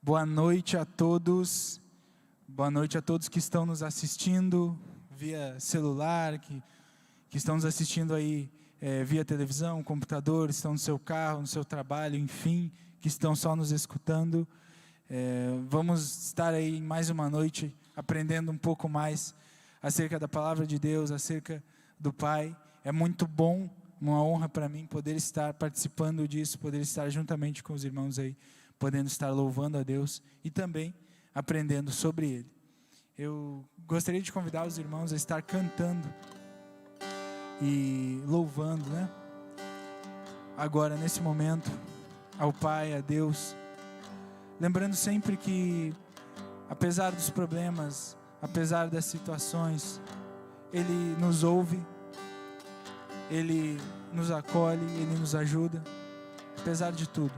Boa noite a todos. Boa noite a todos que estão nos assistindo via celular, que estão nos assistindo aí via televisão, computador, estão no seu carro, no seu trabalho, enfim, que estão só nos escutando. Vamos estar aí mais uma noite aprendendo um pouco mais acerca da palavra de Deus, acerca do Pai. É muito bom, uma honra para mim poder estar participando disso, poder estar juntamente com os irmãos aí, podendo estar louvando a Deus e também aprendendo sobre Ele. Eu gostaria de convidar os irmãos a estar cantando e louvando, né? Agora, nesse momento, ao Pai, a Deus. Lembrando sempre que, apesar dos problemas, apesar das situações, Ele nos ouve, Ele nos acolhe, Ele nos ajuda, apesar de tudo.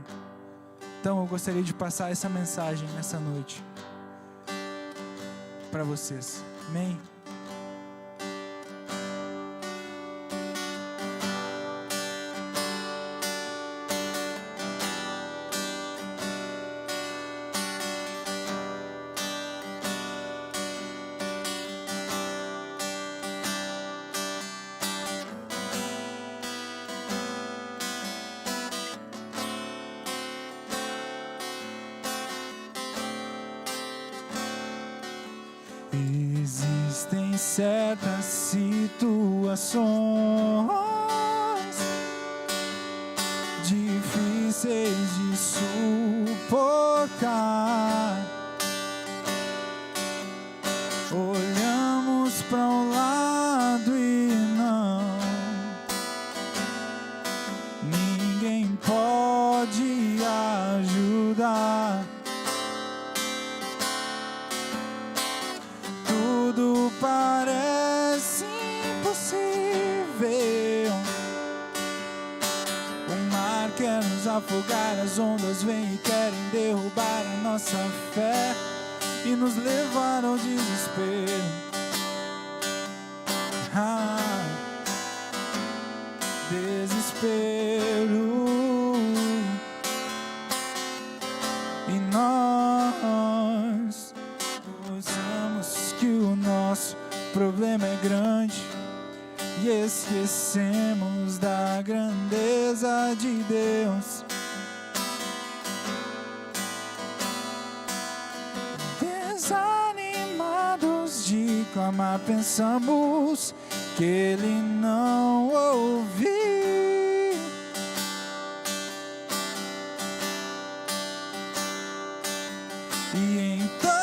Então eu gostaria de passar essa mensagem nessa noite para vocês. Amém? Existem certas situações difíceis de suportar. Olhamos para um lado e ninguém pode ajudar. Tudo parece impossível. O mar quer nos afogar, as ondas vêm e querem derrubar a nossa fé e nos levar ao desespero. Desespero. E nós pensamos que o nosso problema é grande e esquecemos da grandeza de Deus. Desanimados de clamar, pensamos que Ele não ouviu. E então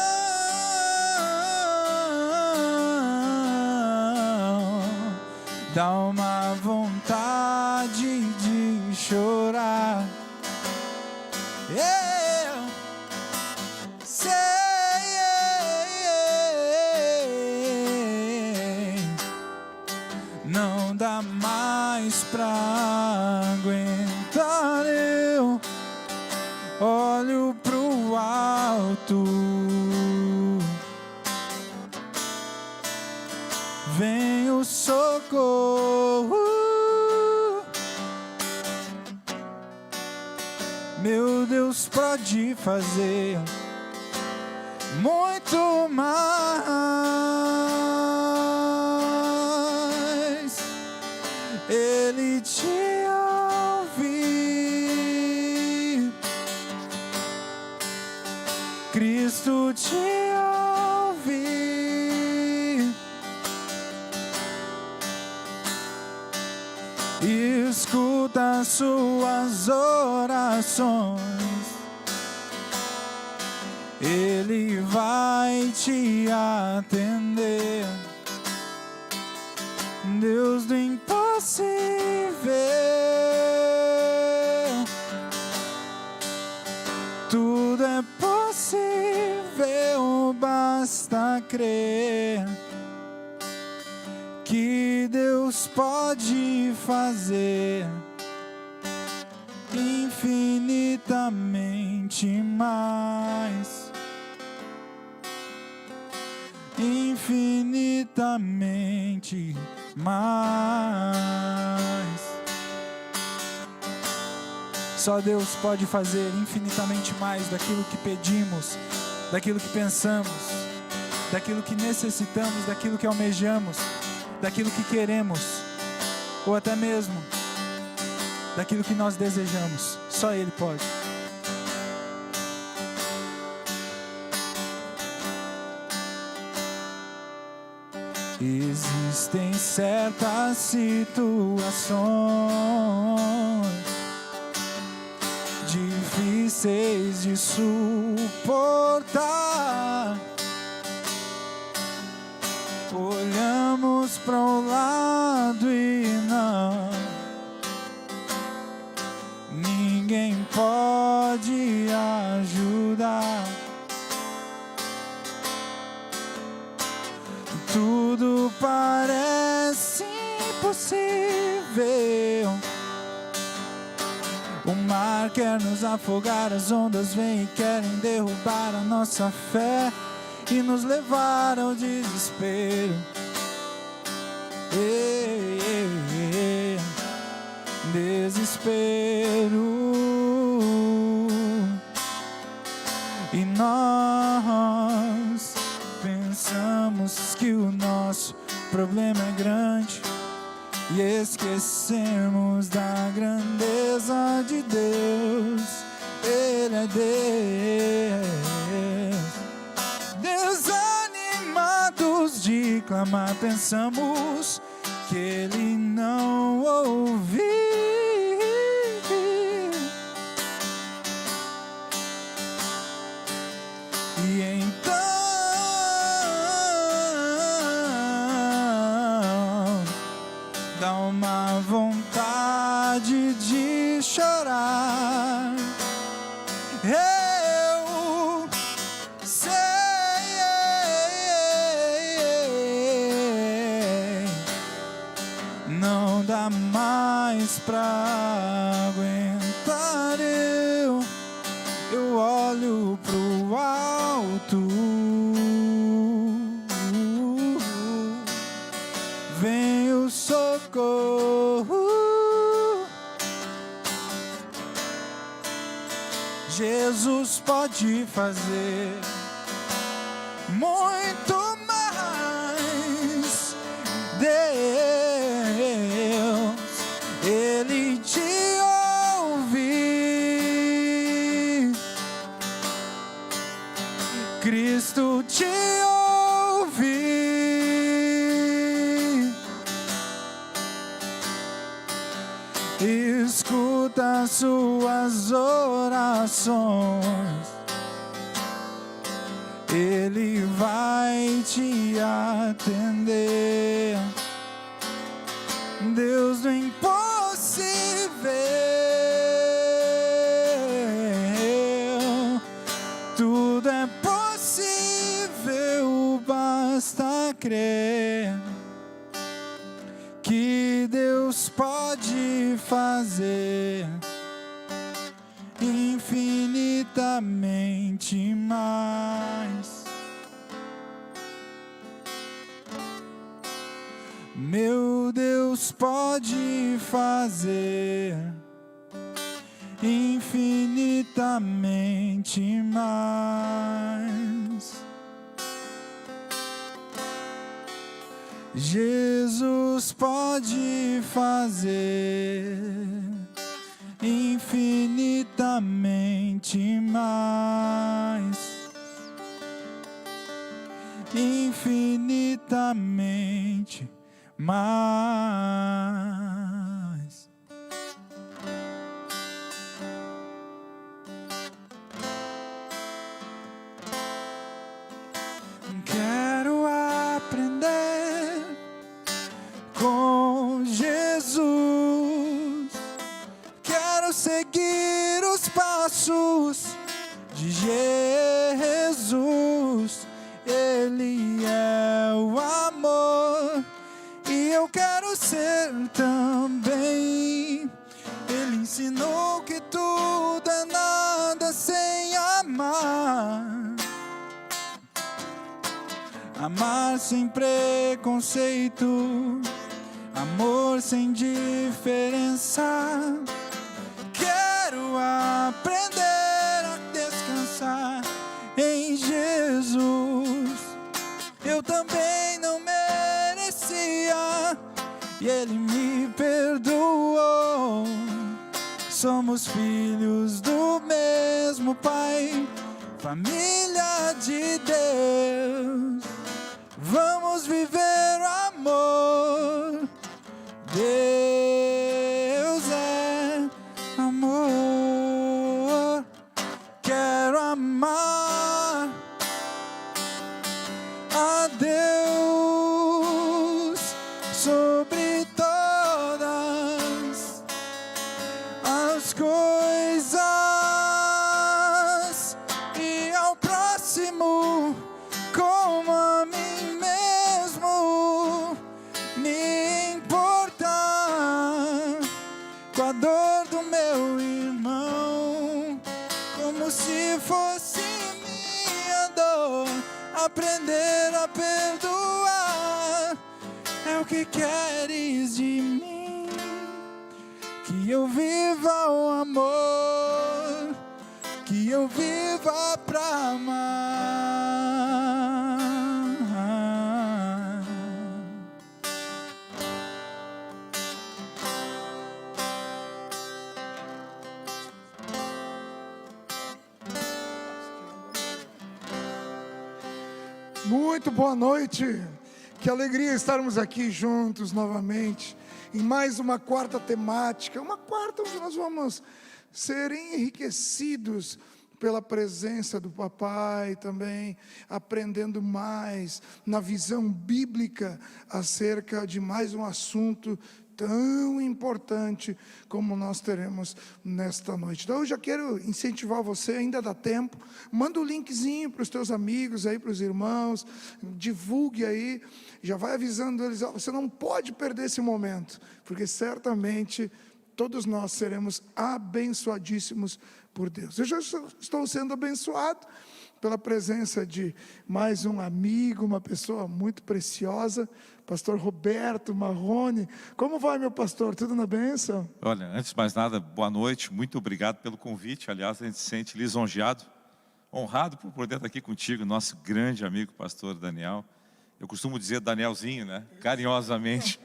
dá uma vontade de chorar. Eu sei, não dá mais pra aguentar. Eu olho pro alto, vem o socorro. Meu Deus pode fazer muito mais. Ele te ouve, Cristo te ouve. Escuta suas orações, Ele vai te atender. Deus do impossível, tudo é possível, basta crer que Deus pode fazer infinitamente mais, infinitamente mais. Só Deus pode fazer infinitamente mais daquilo que pedimos, daquilo que pensamos, daquilo que necessitamos, daquilo que almejamos, daquilo que queremos, ou até mesmo daquilo que nós desejamos. Só Ele pode. Existem certas situações difíceis de suportar. Olhamos para o lado e ninguém pode ajudar. Tudo parece impossível. O mar quer nos afogar, as ondas vêm e querem derrubar a nossa fé e nos levar ao desespero. Desespero. E nós pensamos que o nosso problema é grande e esquecemos da grandeza de Deus. Ele é Deus. Desanimados de clamar, pensamos que Ele não ouviu. E então dá uma vontade de chorar. Eu sei, não dá mais pra aguentar. Eu olho pro alto, vem o socorro. Jesus pode fazer muito mais. Deus, Ele te ouve. Cristo te ouve. Escuta suas orações. Ele vai te atender. Deus do impossível, tudo é possível, basta crer que Deus pode fazer infinitamente mais. Meu Deus pode fazer infinitamente mais. Jesus pode fazer infinitamente mais. Infinitamente mais. Quero aprender com Jesus. Quero seguir os passos de Jesus. Ele é o amor e eu quero ser também. Ele ensinou que tudo é nada sem amar. Amar sem preconceito, amor sem diferença. Quero aprender a descansar em Jesus. Eu também não merecia e Ele me perdoou. Somos filhos do mesmo Pai, família de Deus. Vamos viver o amor. Deus é amor. Quero amar a Deus sobre todas as coisas e ao próximo como a mim mesmo. Me importar com a dor do meu irmão, como se fosse minha dor. Aprender a perdoar é o que queres de mim. Que eu viva o amor, que eu viva pra amar. Muito boa noite, que alegria estarmos aqui juntos novamente, em mais uma quarta temática, uma quarta onde nós vamos ser enriquecidos pela presença do papai também, aprendendo mais na visão bíblica acerca de mais um assunto tão importante como nós teremos nesta noite. Então eu já quero incentivar você, ainda dá tempo, manda o linkzinho para os teus amigos aí, para os irmãos, divulgue aí, já vai avisando eles, você não pode perder esse momento, porque certamente todos nós seremos abençoadíssimos por Deus. Eu já estou sendo abençoado pela presença de mais um amigo, uma pessoa muito preciosa, pastor Roberto Marrone. Como vai, meu pastor? Tudo na bênção? Olha, antes de mais nada, boa noite, muito obrigado pelo convite. Aliás, a gente se sente lisonjeado, honrado por poder estar aqui contigo, nosso grande amigo, pastor Daniel. Eu costumo dizer Danielzinho, né? Carinhosamente.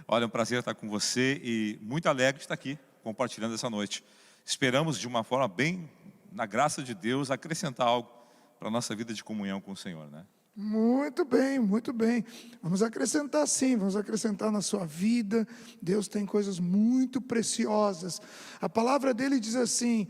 Olha, é um prazer estar com você e muito alegre de estar aqui, compartilhando essa noite. Esperamos, de uma forma bem, na graça de Deus, acrescentar algo para a nossa vida de comunhão com o Senhor, né? Muito bem, muito bem. Vamos acrescentar sim, vamos acrescentar na sua vida. Deus tem coisas muito preciosas. A palavra dele diz assim: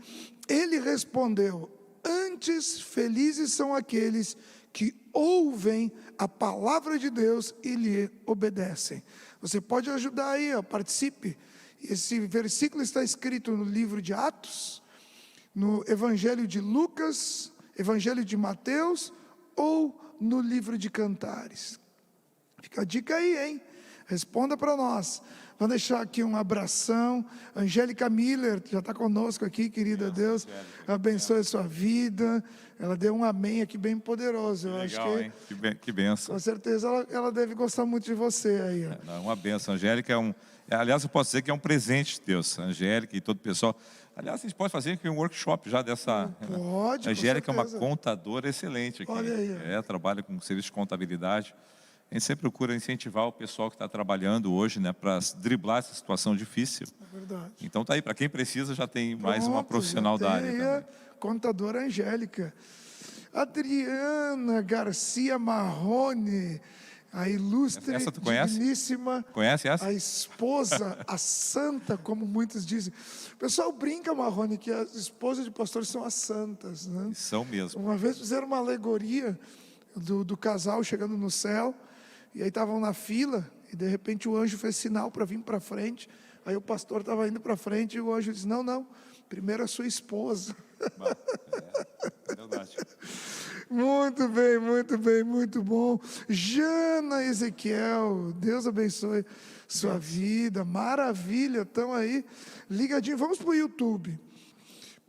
Ele respondeu: antes felizes são aqueles que ouvem a palavra de Deus e lhe obedecem. Você pode ajudar aí, participe. Esse versículo está escrito no livro de Atos, no Evangelho de Lucas, Evangelho de Mateus ou no livro de Cantares. Fica a dica aí, hein? Responda para nós. Vamos deixar aqui um abração. Angélica Miller já está conosco aqui, querida. Deus abençoe a sua vida. Ela deu um amém aqui bem poderoso. Eu legal, acho hein? Que benção. Com certeza ela deve gostar muito de você aí. Uma benção. Angélica aliás, eu posso dizer que é um presente de Deus. A Angélica e todo o pessoal. Aliás, a gente pode fazer aqui um workshop já dessa... Pode, A Angélica é uma certeza. contadora excelente aqui. Olha aí. Trabalha com serviço de contabilidade. A gente sempre procura incentivar o pessoal que está trabalhando hoje, né, para driblar essa situação difícil. É verdade. Então tá aí, para quem precisa já tem mais uma Pronto, profissional já da tem área a contadora Angélica. Adriana Garcia Marrone, a ilustre, Essa tu conhece? digníssima, Conhece essa? a esposa, a santa, como muitos dizem. O pessoal brinca, Marrone, que as esposas de pastores são as santas, né? São mesmo. Uma vez fizeram uma alegoria do casal chegando no céu, e aí estavam na fila, e de repente o anjo fez sinal para vir para frente. Aí o pastor estava indo para frente, e o anjo disse: não, primeiro a sua esposa. É verdade. Muito bem, muito bem, muito bom. Jana Ezequiel, Deus abençoe sua vida, maravilha, estão aí ligadinho. Vamos para o YouTube.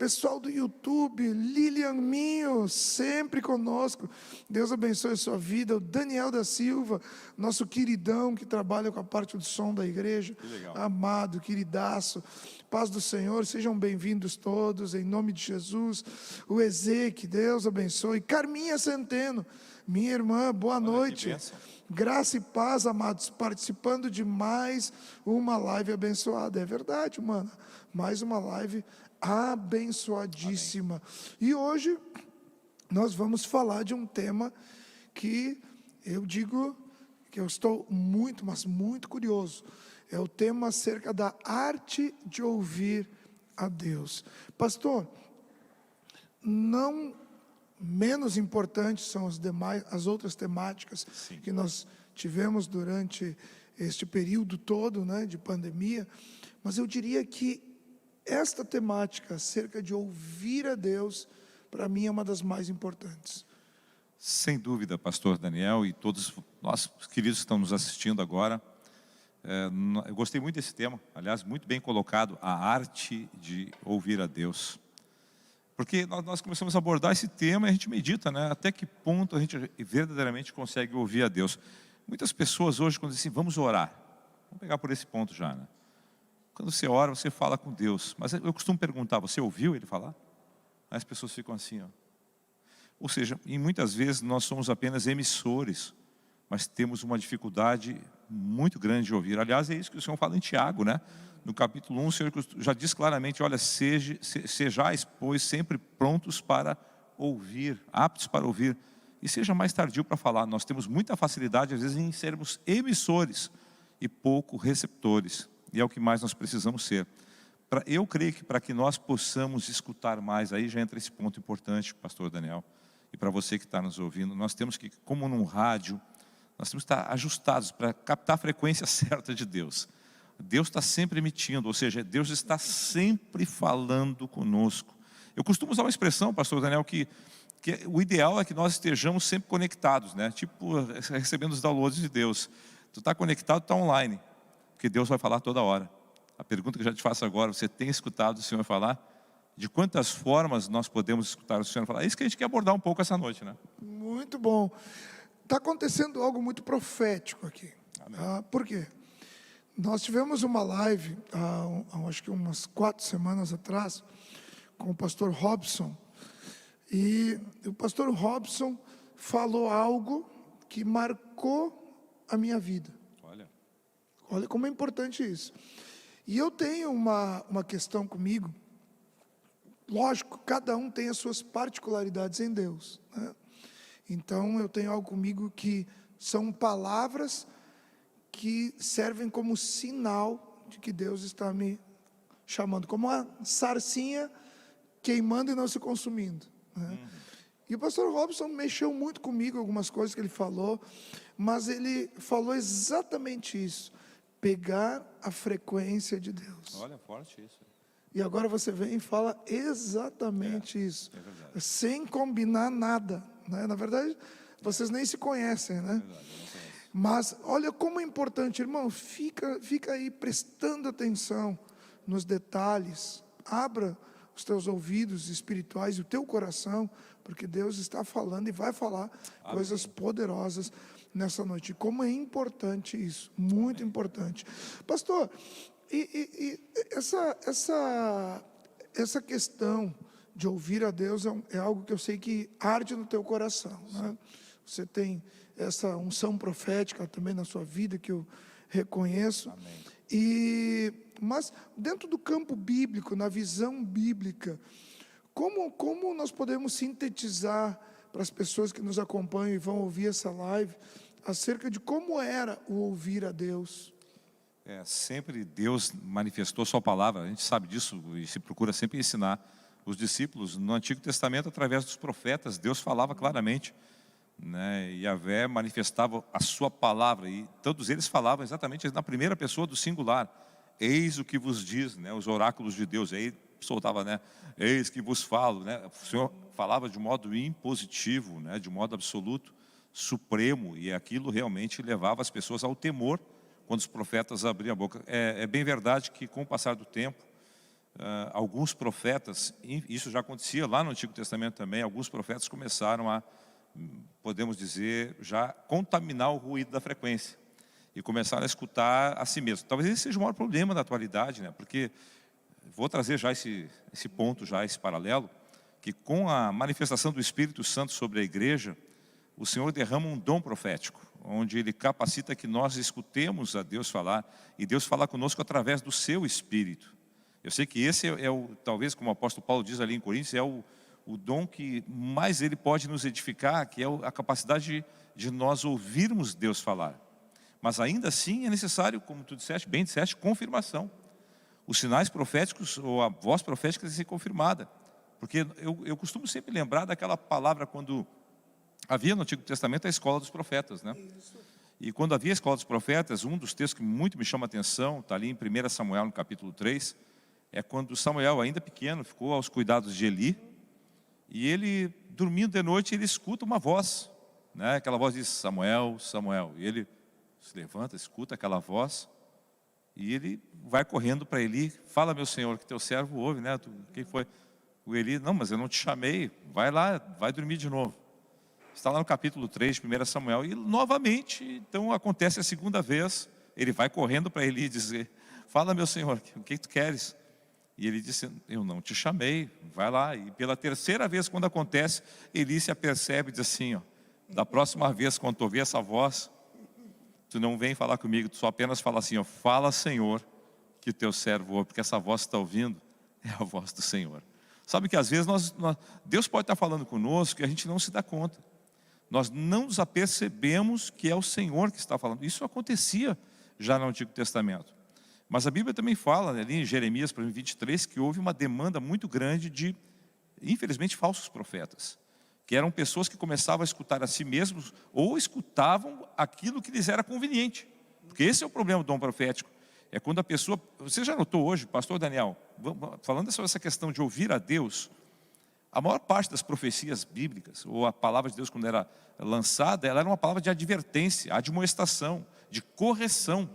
pessoal do YouTube, Lilian Minho, sempre conosco. Deus abençoe a sua vida. O Daniel da Silva, nosso queridão que trabalha com a parte do som da igreja. Que legal. Amado, queridaço. Paz do Senhor, sejam bem-vindos todos, em nome de Jesus. O Ezequiel, Deus abençoe. Carminha Centeno, minha irmã, boa noite. bênção. Graça e paz, amados, participando de mais uma live abençoada. É verdade, mano. Mais uma live abençoadíssima. E hoje nós vamos falar de um tema que eu digo que eu estou muito, mas muito curioso. É o tema acerca da arte de ouvir a Deus. Pastor, não menos importantes são as outras temáticas Sim. que nós tivemos durante este período todo, né, de pandemia, mas eu diria que esta temática acerca de ouvir a Deus, para mim é uma das mais importantes. Sem dúvida, pastor Daniel e todos nós queridos que estão nos assistindo agora. Eu gostei muito desse tema, aliás, muito bem colocado, a arte de ouvir a Deus. Porque nós começamos a abordar esse tema e a gente medita, né? Até que ponto a gente verdadeiramente consegue ouvir a Deus. Muitas pessoas hoje, quando dizem assim, vamos orar, vamos pegar por esse ponto já, né? Quando você ora, você fala com Deus. Mas eu costumo perguntar, você ouviu Ele falar? Aí as pessoas ficam assim, ó. Ou seja, e muitas vezes nós somos apenas emissores, mas temos uma dificuldade muito grande de ouvir. Aliás, é isso que o Senhor fala em Tiago, né? No capítulo 1, o Senhor já diz claramente, olha, sejais, pois, sempre prontos para ouvir, aptos para ouvir, e seja mais tardio para falar. Nós temos muita facilidade, às vezes, em sermos emissores e pouco receptores, e é o que mais nós precisamos ser. Eu creio que para que nós possamos escutar mais, aí já entra esse ponto importante, pastor Daniel, e para você que está nos ouvindo, nós temos que, como num rádio, nós temos que estar ajustados para captar a frequência certa de Deus. Deus está sempre emitindo, ou seja, Deus está sempre falando conosco. Eu costumo usar uma expressão, pastor Daniel, que o ideal é que nós estejamos sempre conectados, né? Tipo, recebendo os downloads de Deus. Tu está conectado, está online, porque Deus vai falar toda hora. A pergunta que eu já te faço agora, você tem escutado o Senhor falar? De quantas formas nós podemos escutar o Senhor falar? É isso que a gente quer abordar um pouco essa noite, né? Muito bom. Está acontecendo algo muito profético aqui. Por quê? Nós tivemos uma live, acho que umas 4 semanas atrás, com o pastor Robson. E o pastor Robson falou algo que marcou a minha vida. Olha como é importante isso. E eu tenho uma questão comigo. Lógico, cada um tem as suas particularidades em Deus, né? Então eu tenho algo comigo que são palavras que servem como sinal de que Deus está me chamando, como uma sarcinha queimando e não se consumindo, né? E o pastor Robson mexeu muito comigo, algumas coisas que ele falou, mas ele falou exatamente isso, pegar a frequência de Deus. Olha, forte isso. E agora você vem e fala exatamente isso, sem combinar nada, né? Na verdade, vocês nem se conhecem, né? Mas olha como é importante, irmão, fica aí prestando atenção nos detalhes, abra os teus ouvidos espirituais e o teu coração, porque Deus está falando e vai falar coisas poderosas nessa noite. E como é importante isso, muito importante. Pastor, essa questão de ouvir a Deus é algo que eu sei que arde no teu coração, né? Você tem essa unção profética também na sua vida, que eu reconheço. Amém. Mas dentro do campo bíblico, na visão bíblica, como nós podemos sintetizar para as pessoas que nos acompanham e vão ouvir essa live, acerca de como era o ouvir a Deus? Sempre Deus manifestou sua palavra, a gente sabe disso e se procura sempre ensinar os discípulos. No Antigo Testamento, através dos profetas, Deus falava claramente, né? Yahvé manifestava a sua palavra e todos eles falavam exatamente na primeira pessoa do singular. Eis o que vos diz, né? Os oráculos de Deus. Aí soltava, né? Eis que vos falo, né? O Senhor falava de modo impositivo, né? De modo absoluto, supremo, e aquilo realmente levava as pessoas ao temor quando os profetas abriam a boca. É bem verdade que com o passar do tempo alguns profetas, isso já acontecia lá no Antigo Testamento também, alguns profetas começaram a, podemos dizer, já contaminar o ruído da frequência e começaram a escutar a si mesmo. Talvez esse seja o maior problema da atualidade, né? Porque vou trazer já esse ponto, já esse paralelo, que com a manifestação do Espírito Santo sobre a igreja, o Senhor derrama um dom profético, onde Ele capacita que nós escutemos a Deus falar, e Deus fala conosco através do seu Espírito. Eu sei que esse talvez, como o apóstolo Paulo diz ali em Coríntios, é o dom que mais Ele pode nos edificar, que é a capacidade de nós ouvirmos Deus falar. Mas ainda assim é necessário, como tu disseste, bem disseste, confirmação. Os sinais proféticos, ou a voz profética, tem que ser confirmada. Porque eu costumo sempre lembrar daquela palavra quando havia no Antigo Testamento a escola dos profetas, né? E quando havia a escola dos profetas, um dos textos que muito me chama a atenção, está ali em 1 Samuel, no capítulo 3, é quando Samuel, ainda pequeno, ficou aos cuidados de Eli, e ele, dormindo de noite, ele escuta uma voz, né? Aquela voz diz, Samuel, Samuel, e ele se levanta, escuta aquela voz, e ele vai correndo para Eli, fala, meu senhor, que teu servo ouve, né? Quem foi? O Eli, não, mas eu não te chamei, vai lá, vai dormir de novo. Está lá no capítulo 3 de 1 Samuel, e novamente, então acontece a segunda vez, ele vai correndo para Eli dizer, fala, meu senhor, o que tu queres? E ele disse, eu não te chamei, vai lá. E pela terceira vez, quando acontece, Eli se apercebe e diz assim, ó, da próxima vez, quando tu ouvir essa voz, tu não vem falar comigo, tu só apenas fala assim, ó, fala, Senhor, que teu servo ouve, porque essa voz que está ouvindo é a voz do Senhor. Sabe que às vezes Deus pode estar falando conosco e a gente não se dá conta. Nós não nos apercebemos que é o Senhor que está falando. Isso acontecia já no Antigo Testamento. Mas a Bíblia também fala, né, ali em Jeremias, por exemplo, 23, que houve uma demanda muito grande de, infelizmente, falsos profetas. Que eram pessoas que começavam a escutar a si mesmos ou escutavam aquilo que lhes era conveniente. Porque esse é o problema do dom profético. É quando a pessoa... Você já notou hoje, pastor Daniel, falando sobre essa questão de ouvir a Deus, a maior parte das profecias bíblicas, ou a palavra de Deus quando era lançada, ela era uma palavra de advertência, admoestação, de correção.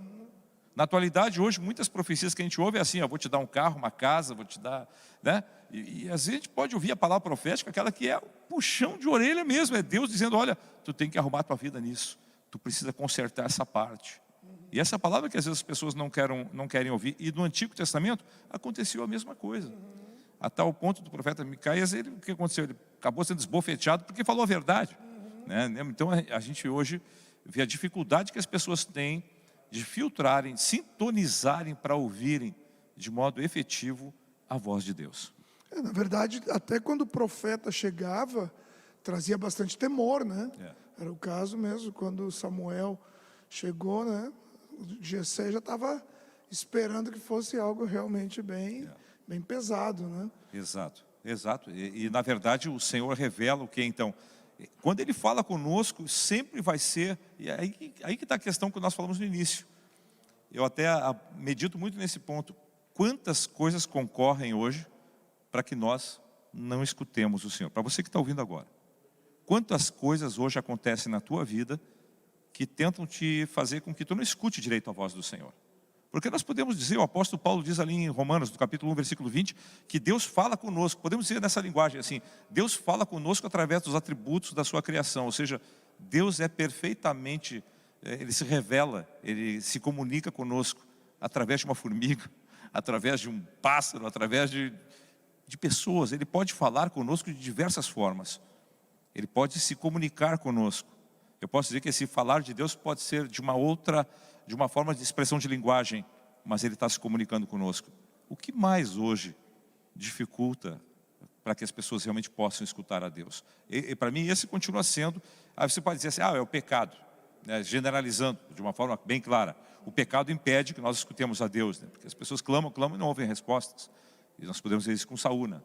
Na atualidade, hoje, muitas profecias que a gente ouve é assim, ó, vou te dar um carro, uma casa, vou te dar... né? E às vezes a gente pode ouvir a palavra profética, aquela que é o puxão de orelha mesmo, é Deus dizendo, olha, tu tem que arrumar a tua vida nisso, tu precisa consertar essa parte. E essa palavra que às vezes as pessoas não querem ouvir, e no Antigo Testamento aconteceu a mesma coisa. A tal ponto do profeta Micaías, o que aconteceu? Ele acabou sendo esbofeteado porque falou a verdade. Né? Então a gente hoje vê a dificuldade que as pessoas têm de filtrarem, sintonizarem para ouvirem de modo efetivo a voz de Deus. Na verdade, até quando o profeta chegava, trazia bastante temor, né? Era o caso mesmo, quando Samuel chegou, né? Jessé já estava esperando que fosse algo realmente bem pesado, né? Exato. E na verdade o Senhor revela o que então? Quando Ele fala conosco, sempre vai ser, e aí que está a questão que nós falamos no início. Eu até medito muito nesse ponto. Quantas coisas concorrem hoje para que nós não escutemos o Senhor? Para você que está ouvindo agora. Quantas coisas hoje acontecem na tua vida que tentam te fazer com que tu não escute direito a voz do Senhor? Porque nós podemos dizer, o apóstolo Paulo diz ali em Romanos, no capítulo 1, versículo 20, que Deus fala conosco. Podemos dizer nessa linguagem assim, Deus fala conosco através dos atributos da sua criação. Ou seja, Deus é perfeitamente, Ele se revela, Ele se comunica conosco através de uma formiga, através de um pássaro, através de pessoas. Ele pode falar conosco de diversas formas. Ele pode se comunicar conosco. Eu posso dizer que esse falar de Deus pode ser de uma forma de expressão de linguagem, mas Ele está se comunicando conosco. O que mais hoje dificulta para que as pessoas realmente possam escutar a Deus? E para mim esse continua sendo, aí você pode dizer assim, é o pecado, né? Generalizando de uma forma bem clara. O pecado impede que nós escutemos a Deus, né? Porque as pessoas clamam e não ouvem respostas. E nós podemos ver isso com Saul, né?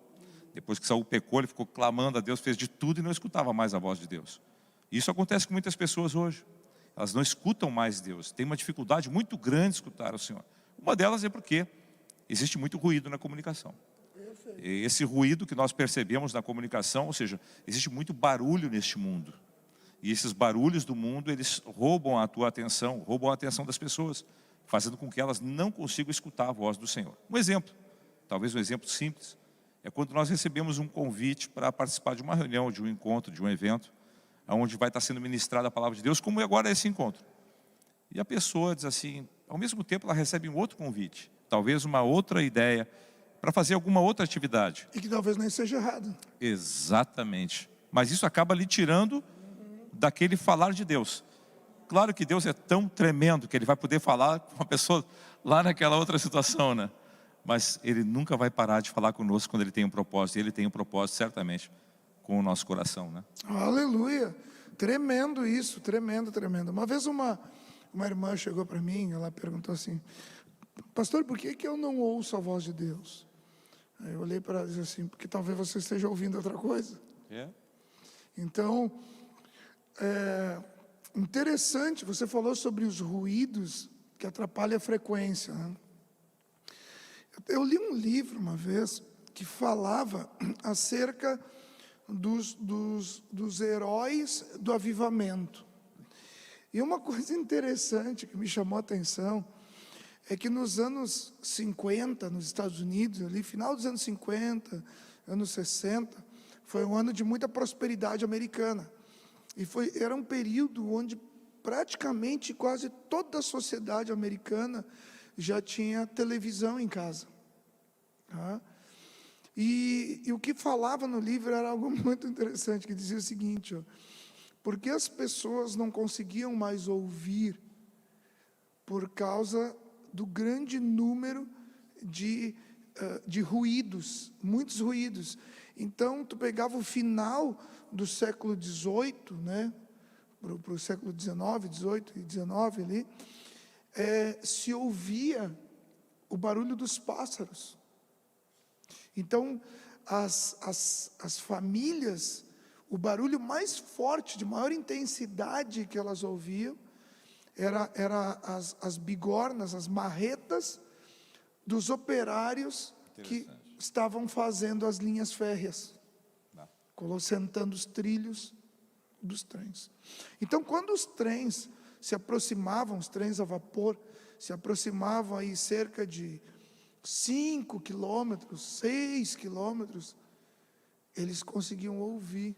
Depois que Saul pecou, ele ficou clamando a Deus, fez de tudo e não escutava mais a voz de Deus. Isso acontece com muitas pessoas hoje. Elas não escutam mais Deus. Tem uma dificuldade muito grande de escutar o Senhor. Uma delas é porque existe muito ruído na comunicação. E esse ruído que nós percebemos na comunicação, ou seja, existe muito barulho neste mundo. E esses barulhos do mundo, eles roubam a tua atenção, roubam a atenção das pessoas, fazendo com que elas não consigam escutar a voz do Senhor. Um exemplo, talvez um exemplo simples, é quando nós recebemos um convite para participar de uma reunião, de um encontro, de um evento, onde vai estar sendo ministrada a palavra de Deus, como agora é esse encontro. E a pessoa diz assim, ao mesmo tempo ela recebe um outro convite, talvez uma outra ideia, para fazer alguma outra atividade. E que talvez nem seja errado. Exatamente. Mas isso acaba lhe tirando daquele falar de Deus. Claro que Deus é tão tremendo que Ele vai poder falar com uma pessoa lá naquela outra situação, né? Mas Ele nunca vai parar de falar conosco quando Ele tem um propósito. E Ele tem um propósito, certamente, com o nosso coração, né? Aleluia. Tremendo isso, tremendo, tremendo. Uma vez uma irmã chegou para mim, ela perguntou assim, pastor, por que eu não ouço a voz de Deus? Aí eu olhei para ela e disse assim, porque talvez você esteja ouvindo outra coisa. Então, interessante, você falou sobre os ruídos que atrapalham a frequência, né? Eu li um livro uma vez que falava acerca dos heróis do avivamento. E uma coisa interessante que me chamou a atenção é que nos anos 50, nos Estados Unidos, ali, final dos anos 50, anos 60, foi um ano de muita prosperidade americana. E era um período onde praticamente quase toda a sociedade americana já tinha televisão em casa. Tá? E o que falava no livro era algo muito interessante, que dizia o seguinte, ó, porque as pessoas não conseguiam mais ouvir por causa do grande número de ruídos, muitos ruídos. Então, tu pegava o final do século XVIII, né, para o século XIX, XVIII e XIX ali, se ouvia o barulho dos pássaros. Então, as famílias, o barulho mais forte, de maior intensidade que elas ouviam, era as bigornas, as marretas dos operários que estavam fazendo as linhas férreas, sentando os trilhos dos trens. Então, quando os trens se aproximavam, os trens a vapor, se aproximavam aí cerca de 5 quilômetros, 6 quilômetros, eles conseguiam ouvir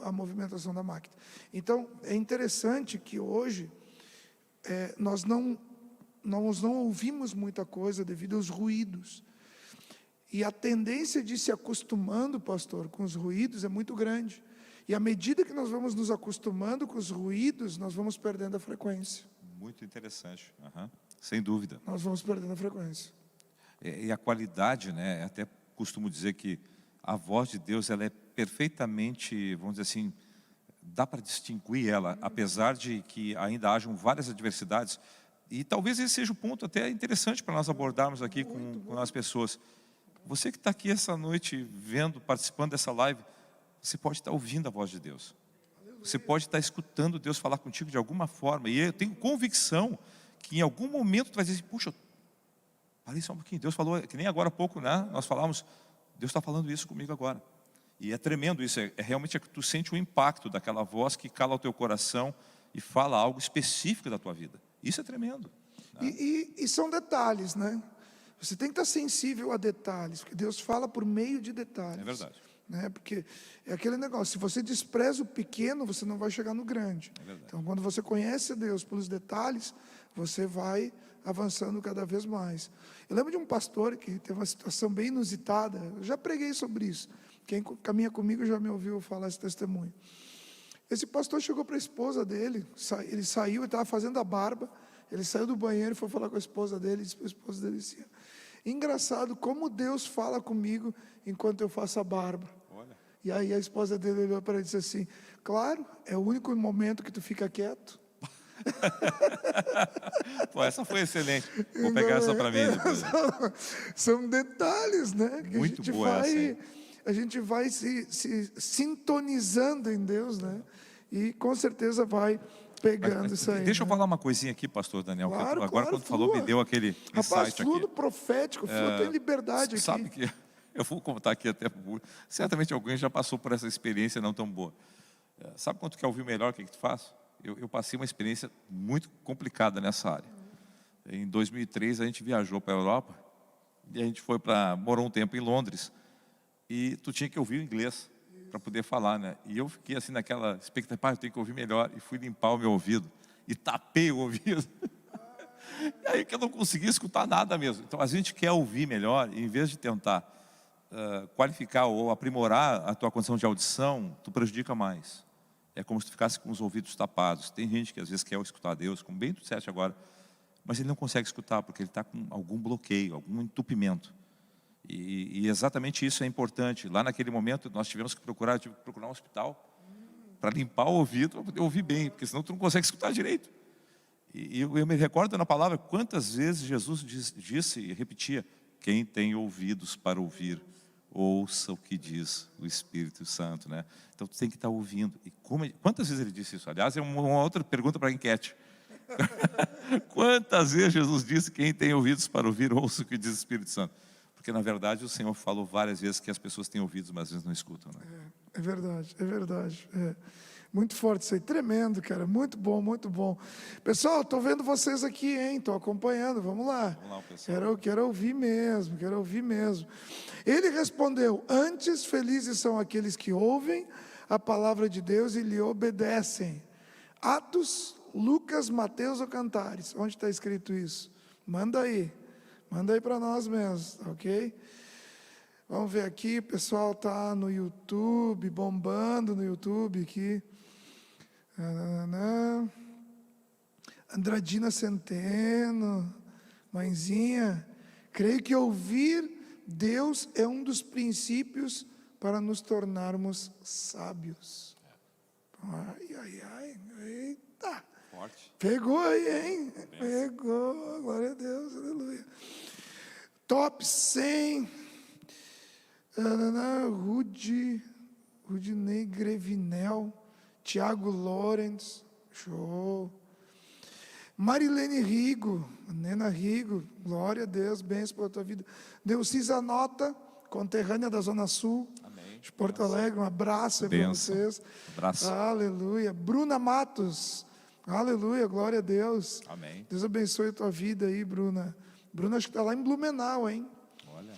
a movimentação da máquina. Então, é interessante que hoje nós não ouvimos muita coisa devido aos ruídos. E a tendência de se acostumando, pastor, com os ruídos é muito grande. E à medida que nós vamos nos acostumando com os ruídos, nós vamos perdendo a frequência. Muito interessante, sem dúvida. Nós vamos perdendo a frequência. E a qualidade, né? Até costumo dizer que a voz de Deus, ela é perfeitamente, vamos dizer assim, dá para distinguir ela, apesar de que ainda hajam várias adversidades. E talvez esse seja o ponto até interessante para nós abordarmos aqui com as pessoas. Você que está aqui essa noite vendo, participando dessa live, você pode estar ouvindo a voz de Deus. Você pode estar escutando Deus falar contigo de alguma forma. E eu tenho convicção que em algum momento tu vai dizer assim, puxa, parei só um pouquinho, Deus falou, que nem agora há pouco, né? Nós falamos, Deus está falando isso comigo agora. E é tremendo isso, realmente que tu sente o impacto daquela voz que cala o teu coração e fala algo específico da tua vida. Isso é tremendo. Né? E são detalhes, né? Você tem que estar sensível a detalhes, porque Deus fala por meio de detalhes. É verdade. Né? Porque é aquele negócio, se você despreza o pequeno, você não vai chegar no grande. Então, quando você conhece Deus pelos detalhes, você vai avançando cada vez mais. Eu lembro de um pastor que teve uma situação bem inusitada, eu já preguei sobre isso. Quem caminha comigo já me ouviu falar esse testemunho. Esse pastor chegou para a esposa dele, ele saiu e estava fazendo a barba, ele saiu do banheiro e foi falar com a esposa dele, e disse para a esposa dele assim, engraçado como Deus fala comigo enquanto eu faço a barba. Olha. E aí a esposa dele olhou para ele e disse assim, claro, é o único momento que tu fica quieto. Pô, essa foi excelente. Vou pegar essa para mim depois. São detalhes, né? Que Muito boa a gente vai se sintonizando em Deus, né? E com certeza vai pegando isso aí. Deixa eu né? falar uma coisinha aqui, pastor Daniel. Claro, Agora quando flua. falou, me deu aquele Rapaz, insight flua aqui. no profético, flua tem liberdade aqui. Sabe que eu vou contar aqui até, certamente alguém já passou por essa experiência não tão boa. Sabe quando tu quer ouvir melhor, o que tu faz? Eu passei uma experiência muito complicada nessa área. Em 2003 a gente viajou para a Europa E a gente morou um tempo em Londres, e tu tinha que ouvir o inglês para poder falar, né? E eu fiquei assim naquela expectativa, eu tenho que ouvir melhor, e fui limpar o meu ouvido, e tapei o ouvido. E aí que eu não consegui escutar nada mesmo. Então a gente quer ouvir melhor, e em vez de tentar qualificar ou aprimorar a tua condição de audição, tu prejudica mais. É como se tu ficasse com os ouvidos tapados. Tem gente que às vezes quer escutar Deus, como bem tu disseste agora, mas ele não consegue escutar porque ele está com algum bloqueio, algum entupimento. E exatamente isso é importante. Lá naquele momento nós tive que procurar um hospital para limpar o ouvido, para poder ouvir bem, porque senão tu não consegue escutar direito. E eu me recordo na palavra quantas vezes Jesus disse e repetia: quem tem ouvidos para ouvir, ouça o que diz o Espírito Santo, né? Então tu tem que estar ouvindo. E quantas vezes ele disse isso? Aliás, é uma outra pergunta para a enquete. Quantas vezes Jesus disse: quem tem ouvidos para ouvir, ouça o que diz o Espírito Santo? Porque na verdade o Senhor falou várias vezes que as pessoas têm ouvidos, mas às vezes não escutam, né? É verdade, é verdade. Muito forte isso aí, tremendo, cara, muito bom, muito bom. Pessoal, estou vendo vocês aqui, hein? Estou acompanhando, vamos lá. Vamos lá, pessoal. Quero ouvir mesmo, quero ouvir mesmo. Ele respondeu: antes felizes são aqueles que ouvem a palavra de Deus e lhe obedecem. Atos, Lucas, Mateus ou Cantares? Onde está escrito isso? Manda aí para nós mesmos, ok? Vamos ver aqui, o pessoal está no YouTube, bombando no YouTube aqui. Andradina Centeno, mãezinha, creio que ouvir Deus é um dos princípios para nos tornarmos sábios. Ai, eita, Forte. pegou aí, hein? Pegou, glória a Deus, aleluia. Top 100, Rudinei Grevinel, Tiago Lorenz, show. Marilene Rigo, Nena Rigo, glória a Deus, bênção pela tua vida. Neucisa Nota, conterrânea da Zona Sul, Amém. de Porto Alegre, um abraço para vocês. Abraço. Aleluia. Bruna Matos, aleluia, glória a Deus. Amém. Deus abençoe a tua vida aí, Bruna. Bruna, acho que está lá em Blumenau, hein? Olha.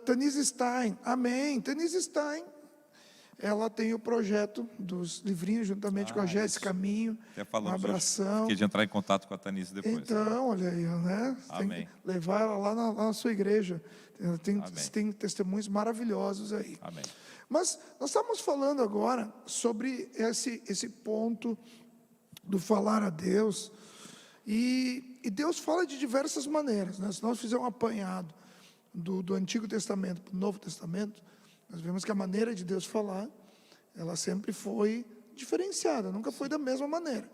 Tanise Stein, amém. Tanise Stein, ela tem o projeto dos livrinhos, juntamente com a Jéssica Caminho. Até falamos Um abração. Fiquei de entrar em contato com a Tanise depois. Então, olha aí, né? Você tem Amém. que levar ela lá na sua igreja. Tem testemunhos maravilhosos aí. Amém. Mas nós estamos falando agora sobre esse ponto do falar a Deus. E Deus fala de diversas maneiras, né? Se nós fizermos um apanhado do Antigo Testamento para o Novo Testamento, nós vemos que a maneira de Deus falar, ela sempre foi diferenciada, nunca foi da mesma maneira.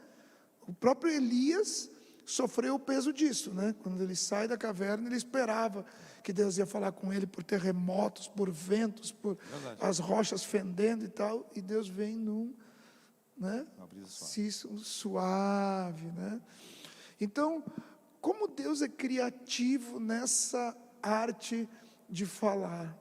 O próprio Elias sofreu o peso disso, né? Quando ele sai da caverna, ele esperava que Deus ia falar com ele por terremotos, por ventos, por as rochas fendendo e tal, e Deus vem né? Suave, né? Então, como Deus é criativo nessa arte de falar.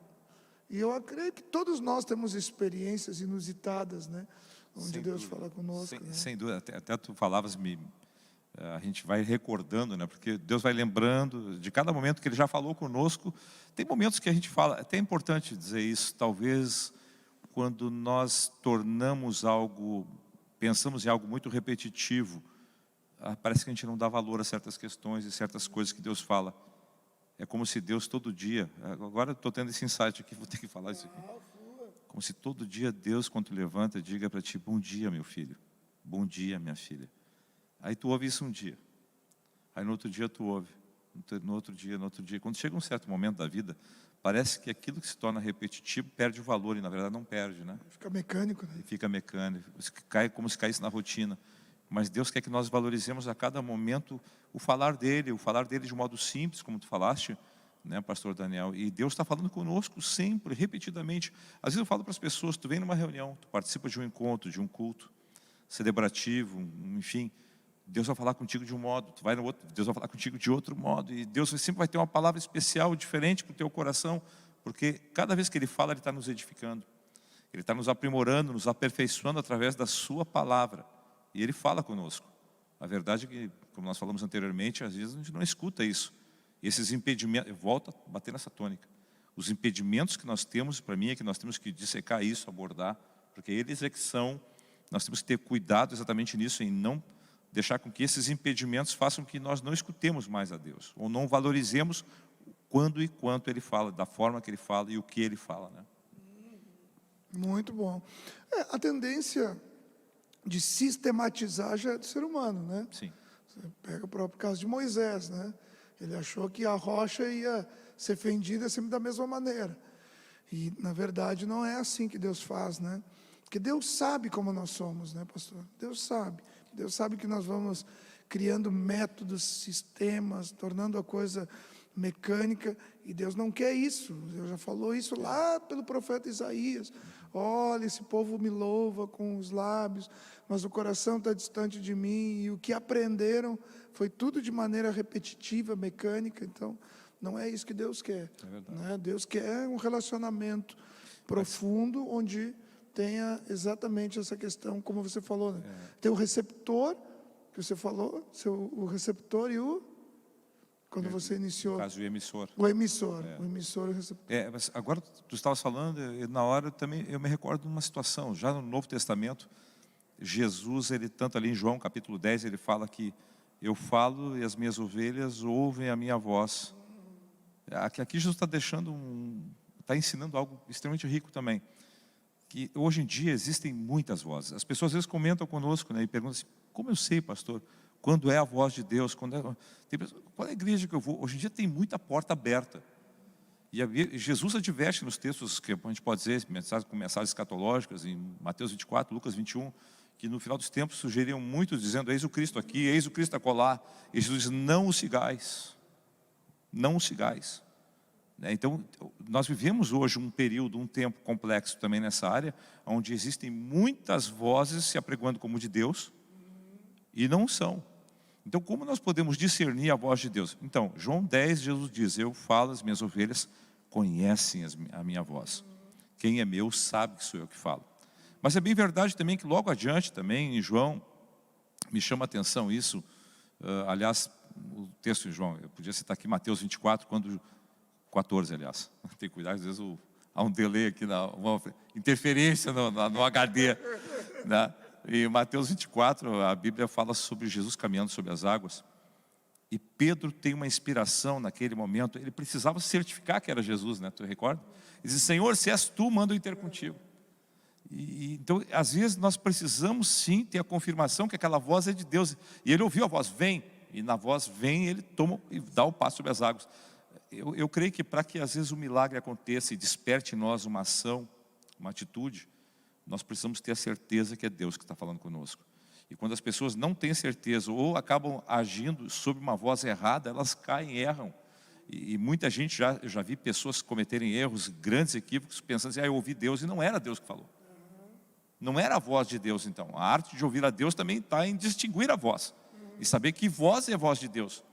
E eu acredito que todos nós temos experiências inusitadas, né? Onde Sem Deus dúvida. fala conosco. Né? Sem dúvida, até tu falavas, a gente vai recordando, né? Porque Deus vai lembrando de cada momento que Ele já falou conosco. Tem momentos que a gente fala, até é importante dizer isso, talvez quando nós pensamos em algo muito repetitivo, parece que a gente não dá valor a certas questões e certas coisas que Deus fala. É como se Deus todo dia, agora estou tendo esse insight aqui, vou ter que falar isso aqui. Como se todo dia Deus, quando tu levanta, diga para ti: bom dia, meu filho, bom dia, minha filha. Aí tu ouve isso um dia, aí no outro dia tu ouve, no outro dia. Quando chega um certo momento da vida, parece que aquilo que se torna repetitivo perde o valor, e na verdade não perde, né? Fica mecânico, né? Fica mecânico, cai como se caísse na rotina. Mas Deus quer que nós valorizemos a cada momento o falar dEle de um modo simples, como tu falaste, né, pastor Daniel? E Deus está falando conosco sempre, repetidamente. Às vezes eu falo para as pessoas: tu vem numa reunião, tu participa de um encontro, de um culto celebrativo, enfim, Deus vai falar contigo de um modo, tu vai no outro, Deus vai falar contigo de outro modo, e Deus sempre vai ter uma palavra especial, diferente para o teu coração, porque cada vez que Ele fala, Ele está nos edificando, Ele está nos aprimorando, nos aperfeiçoando através da sua palavra, e Ele fala conosco. A verdade é que, como nós falamos anteriormente, às vezes a gente não escuta isso, Esses impedimentos, eu volto a bater nessa tônica. Os impedimentos que nós temos, para mim, é que nós temos que dissecar isso, abordar, porque eles é que são, nós temos que ter cuidado exatamente nisso, em não deixar com que esses impedimentos façam que nós não escutemos mais a Deus, ou não valorizemos quando e quanto Ele fala, da forma que Ele fala e o que Ele fala, né? Muito bom. A tendência de sistematizar já é do ser humano, né? Sim. Você pega o próprio caso de Moisés, né? Ele achou que a rocha ia ser fendida sempre da mesma maneira. E, na verdade, não é assim que Deus faz, né? Porque Deus sabe como nós somos, né, pastor? Deus sabe. Deus sabe que nós vamos criando métodos, sistemas, tornando a coisa mecânica. E Deus não quer isso. Deus já falou isso lá pelo profeta Isaías. Olha, esse povo me louva com os lábios, mas o coração está distante de mim. E o que aprenderam foi tudo de maneira repetitiva, mecânica. Então, não é isso que Deus quer. Né? Deus quer um relacionamento profundo, onde tenha exatamente essa questão, como você falou. Né? Tem o receptor, que você falou, o receptor e o... Quando você iniciou... No caso, o emissor. O emissor e o receptor. Mas agora tu estavas falando, na hora também eu me recordo de uma situação, já no Novo Testamento, Jesus, ele tanto ali em João capítulo 10, ele fala que eu falo e as minhas ovelhas ouvem a minha voz. Aqui Jesus está está ensinando algo extremamente rico também, que hoje em dia existem muitas vozes. As pessoas às vezes comentam conosco, né, e perguntam assim, como eu sei, pastor, quando é a voz de Deus? Qual é a igreja que eu vou? Hoje em dia tem muita porta aberta. E Jesus adverte nos textos que a gente pode dizer, com mensagens escatológicas, em Mateus 24, Lucas 21, que no final dos tempos surgiriam muitos dizendo, eis o Cristo aqui, eis o Cristo acolá. E Jesus diz, não o sigais. Não o sigais. Então, nós vivemos hoje um período, um tempo complexo também nessa área, onde existem muitas vozes se apregoando como de Deus, e não são. Então, como nós podemos discernir a voz de Deus? Então, João 10, Jesus diz, eu falo, as minhas ovelhas conhecem a minha voz. Quem é meu sabe que sou eu que falo. Mas é bem verdade também que logo adiante também, em João, me chama a atenção isso, aliás, o texto em João, eu podia citar aqui Mateus 24, 14, aliás. Tem cuidado, às vezes há um delay aqui, uma interferência no HD, né? Em Mateus 24, a Bíblia fala sobre Jesus caminhando sobre as águas. E Pedro tem uma inspiração naquele momento. Ele precisava certificar que era Jesus, né? Tu recorda? Ele diz, Senhor, se és tu, manda eu ir ter contigo. Então, às vezes, nós precisamos sim ter a confirmação que aquela voz é de Deus. E ele ouviu a voz, vem. E na voz, vem, ele toma e dá o passo sobre as águas. Eu creio que para que às vezes o milagre aconteça e desperte em nós uma ação, uma atitude, nós precisamos ter a certeza que é Deus que está falando conosco. E quando as pessoas não têm certeza ou acabam agindo sob uma voz errada, elas caem, erram. E muita gente, eu já vi pessoas cometerem erros, grandes equívocos, pensando assim, eu ouvi Deus, e não era Deus que falou. Não era a voz de Deus, então. A arte de ouvir a Deus também está em distinguir a voz. E saber que voz é a voz de Deus.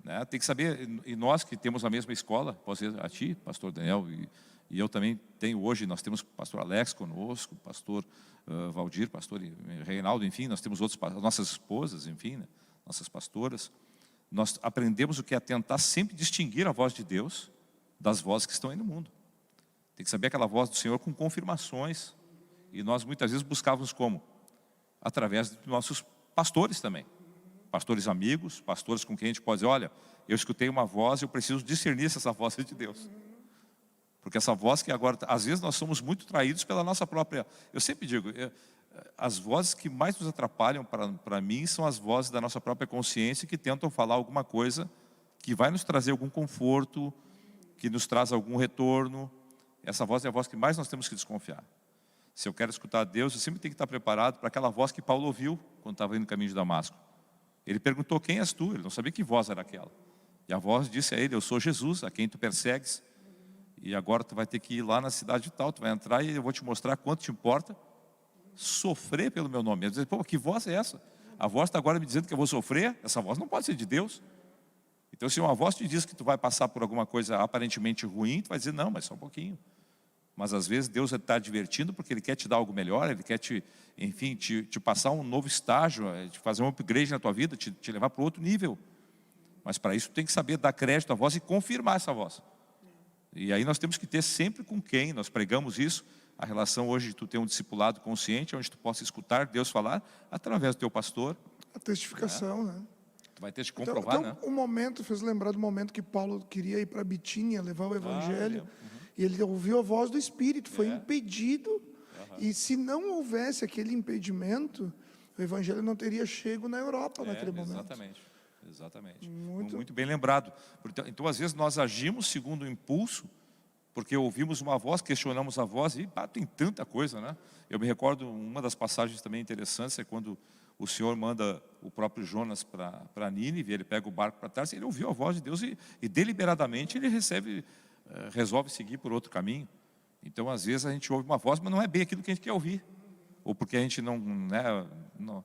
Né? Tem que saber, e nós que temos a mesma escola, posso dizer a ti, pastor Daniel, e eu também tenho hoje, nós temos o pastor Alex conosco, o pastor Valdir, pastor Reinaldo, enfim, nós temos nossas esposas, enfim, né? Nossas pastoras. Nós aprendemos o que é tentar sempre distinguir a voz de Deus das vozes que estão aí no mundo. Tem que saber aquela voz do Senhor com confirmações. E nós muitas vezes buscávamos como? Através dos nossos pastores também. Pastores amigos, pastores com quem a gente pode dizer, olha, eu escutei uma voz e eu preciso discernir se essa voz é de Deus. Porque essa voz que agora, às vezes nós somos muito traídos pela nossa própria... Eu sempre digo, as vozes que mais nos atrapalham para mim são as vozes da nossa própria consciência que tentam falar alguma coisa que vai nos trazer algum conforto, que nos traz algum retorno. Essa voz é a voz que mais nós temos que desconfiar. Se eu quero escutar Deus, eu sempre tenho que estar preparado para aquela voz que Paulo ouviu quando estava indo no caminho de Damasco. Ele perguntou, quem és tu? Ele não sabia que voz era aquela. E a voz disse a ele, eu sou Jesus, a quem tu persegues. E agora tu vai ter que ir lá na cidade tal, tu vai entrar e eu vou te mostrar quanto te importa sofrer pelo meu nome. Eu dizer, pô, que voz é essa? A voz está agora me dizendo que eu vou sofrer? Essa voz não pode ser de Deus. Então, se uma voz te diz que tu vai passar por alguma coisa aparentemente ruim, tu vai dizer, não, mas só um pouquinho. Mas às vezes Deus está advertindo porque Ele quer te dar algo melhor, Ele quer te passar um novo estágio, te fazer um upgrade na tua vida, te levar para outro nível. Mas para isso tem que saber dar crédito à voz e confirmar essa voz. E aí nós temos que ter sempre com quem nós pregamos isso. A relação hoje de tu ter um discipulado consciente, onde tu possa escutar Deus falar através do teu pastor. A testificação, né? Tu vai ter que comprovar, então, né? um momento, fez lembrar do momento que Paulo queria ir para Bitínia, levar o evangelho, e ele ouviu a voz do Espírito, foi impedido, e se não houvesse aquele impedimento, o evangelho não teria chego na Europa naquele momento. Exatamente. Muito bem lembrado. Então, às vezes, nós agimos segundo o impulso, porque ouvimos uma voz, questionamos a voz, e tem tanta coisa, né? Eu me recordo, uma das passagens também interessantes, é quando o Senhor manda o próprio Jonas para Nínive, ele pega o barco para trás, ele ouviu a voz de Deus e deliberadamente ele resolve seguir por outro caminho. Então, às vezes, a gente ouve uma voz, mas não é bem aquilo que a gente quer ouvir. Ou porque a gente não,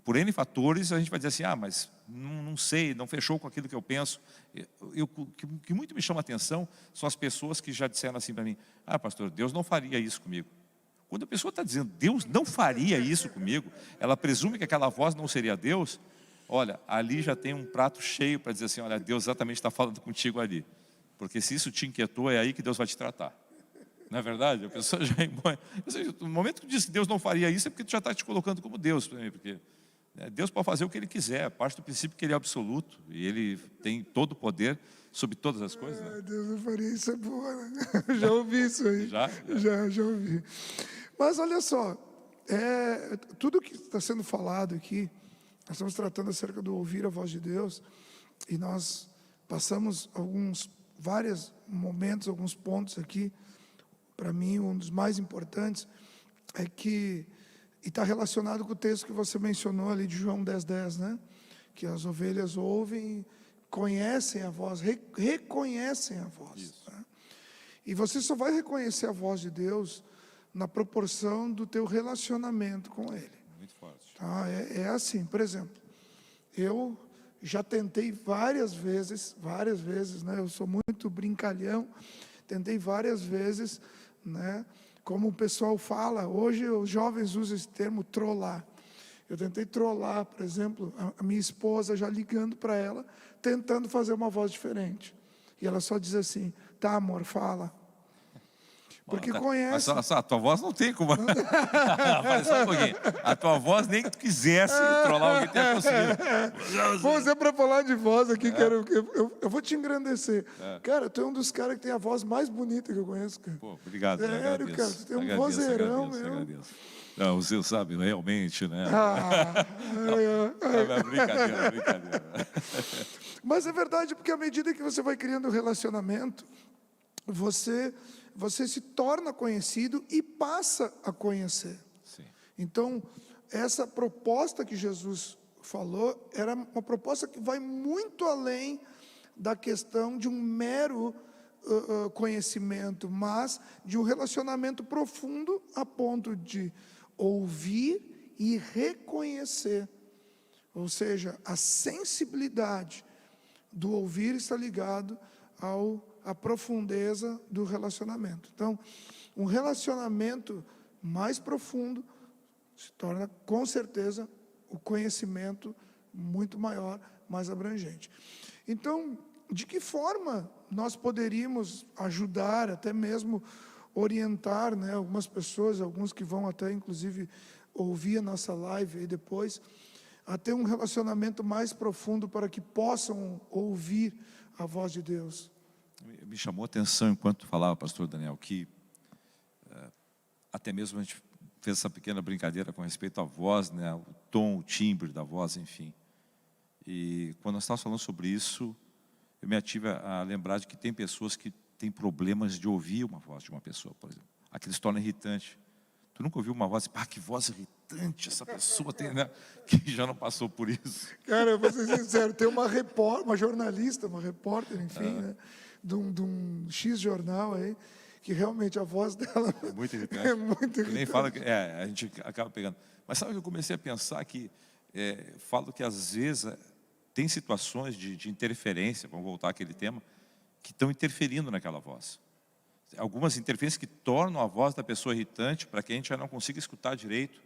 por N fatores, a gente vai dizer assim, mas não sei, não fechou com aquilo que eu penso. O que muito me chama a atenção são as pessoas que já disseram assim para mim, pastor, Deus não faria isso comigo. Quando a pessoa está dizendo, Deus não faria isso comigo, ela presume que aquela voz não seria Deus. Olha, ali já tem um prato cheio para dizer assim, olha, Deus exatamente está falando contigo ali. Porque se isso te inquietou, é aí que Deus vai te tratar. Não é verdade? A pessoa já... No momento que diz que Deus não faria isso, é porque tu já está te colocando como Deus. Porque Deus pode fazer o que Ele quiser. Parte do princípio que Ele é absoluto. E Ele tem todo o poder sobre todas as coisas. Né? Deus não faria isso, é boa, né? Já ouvi isso aí. Já ouvi. Mas olha só, tudo que está sendo falado aqui, nós estamos tratando acerca do ouvir a voz de Deus, e nós passamos vários momentos, alguns pontos aqui. Para mim, um dos mais importantes é que, e está relacionado com o texto que você mencionou ali de João 10:10, né? Que as ovelhas ouvem, conhecem a voz, reconhecem a voz. Né? E você só vai reconhecer a voz de Deus na proporção do teu relacionamento com Ele. Muito forte. Tá? É assim, por exemplo, eu já tentei várias vezes, né? Eu sou muito brincalhão, tentei várias vezes, né? Como o pessoal fala, hoje os jovens usam esse termo trollar. Eu tentei trollar, por exemplo, a minha esposa, já ligando para ela, tentando fazer uma voz diferente. E ela só diz assim, tá amor, fala. Porque conhece. Mas a tua voz não tem como. Mas só um pouquinho. A tua voz, nem que tu quisesse trollar alguém, tenha conseguido. Vamos é para falar de voz aqui, eu vou te engrandecer. Cara, tu é um dos caras que tem a voz mais bonita que eu conheço, cara. Pô, obrigado. Sério, cara, tu tem um vozeirão mesmo. Não, o seu sabe, realmente, né? Brincadeira. Mas é verdade, porque à medida que você vai criando um relacionamento, você se torna conhecido e passa a conhecer. Sim. Então, essa proposta que Jesus falou, era uma proposta que vai muito além da questão de um mero conhecimento, mas de um relacionamento profundo a ponto de ouvir e reconhecer. Ou seja, a sensibilidade do ouvir está ligado à profundeza do relacionamento. Então, um relacionamento mais profundo se torna, com certeza, o conhecimento muito maior, mais abrangente. Então, de que forma nós poderíamos ajudar, até mesmo orientar, né, algumas pessoas, alguns que vão até, inclusive, ouvir a nossa live aí depois, a ter um relacionamento mais profundo para que possam ouvir a voz de Deus? Me chamou a atenção, enquanto falava, pastor Daniel, que até mesmo a gente fez essa pequena brincadeira com respeito à voz, né, o tom, o timbre da voz, enfim. E quando nós estávamos falando sobre isso, eu me ative a lembrar de que tem pessoas que têm problemas de ouvir uma voz de uma pessoa, por exemplo. Aquilo se torna irritante. Tu nunca ouviu uma voz, que voz irritante essa pessoa tem, né? Que já não passou por isso. Cara, eu vou ser sincero, tem uma jornalista, uma repórter, enfim, né, de um X jornal aí, que realmente a voz dela é muito irritante. É muito irritante. Nem fala que a gente acaba pegando. Mas sabe que eu comecei a pensar que falo que às vezes tem situações de interferência, vamos voltar àquele tema, que estão interferindo naquela voz. Algumas interferências que tornam a voz da pessoa irritante para que a gente já não consiga escutar direito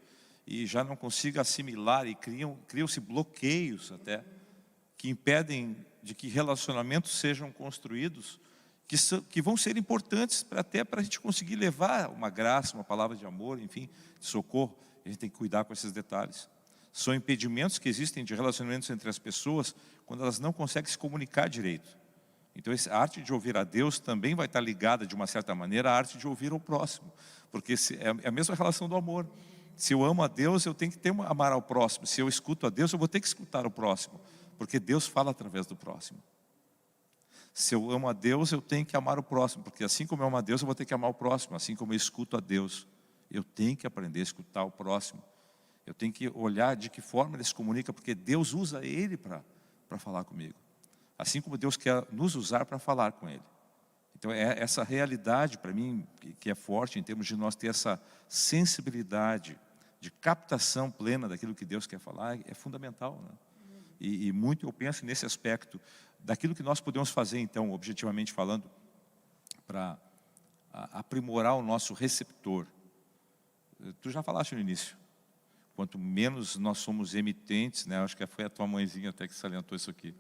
e já não consiga assimilar, e criam-se bloqueios até que impedem de que relacionamentos sejam construídos que vão ser importantes até para a gente conseguir levar uma graça, uma palavra de amor, enfim, de socorro. A gente tem que cuidar com esses detalhes. São impedimentos que existem de relacionamentos entre as pessoas quando elas não conseguem se comunicar direito. Então, a arte de ouvir a Deus também vai estar ligada, de uma certa maneira, à arte de ouvir o próximo. Porque é a mesma relação do amor. Se eu amo a Deus, eu tenho que amar ao próximo. Se eu escuto a Deus, eu vou ter que escutar o próximo. Porque Deus fala através do próximo. Se eu amo a Deus, eu tenho que amar o próximo. Porque assim como eu amo a Deus, eu vou ter que amar o próximo. Assim como eu escuto a Deus, eu tenho que aprender a escutar o próximo. Eu tenho que olhar de que forma ele se comunica, porque Deus usa ele para falar comigo. Assim como Deus quer nos usar para falar com ele. Então é essa realidade para mim que é forte em termos de nós ter essa sensibilidade de captação plena daquilo que Deus quer falar, é fundamental, né? E muito eu penso nesse aspecto daquilo que nós podemos fazer então, objetivamente falando, para aprimorar o nosso receptor. Tu já falaste no início, quanto menos nós somos emitentes, né? Acho que foi a tua mãezinha até que salientou isso aqui.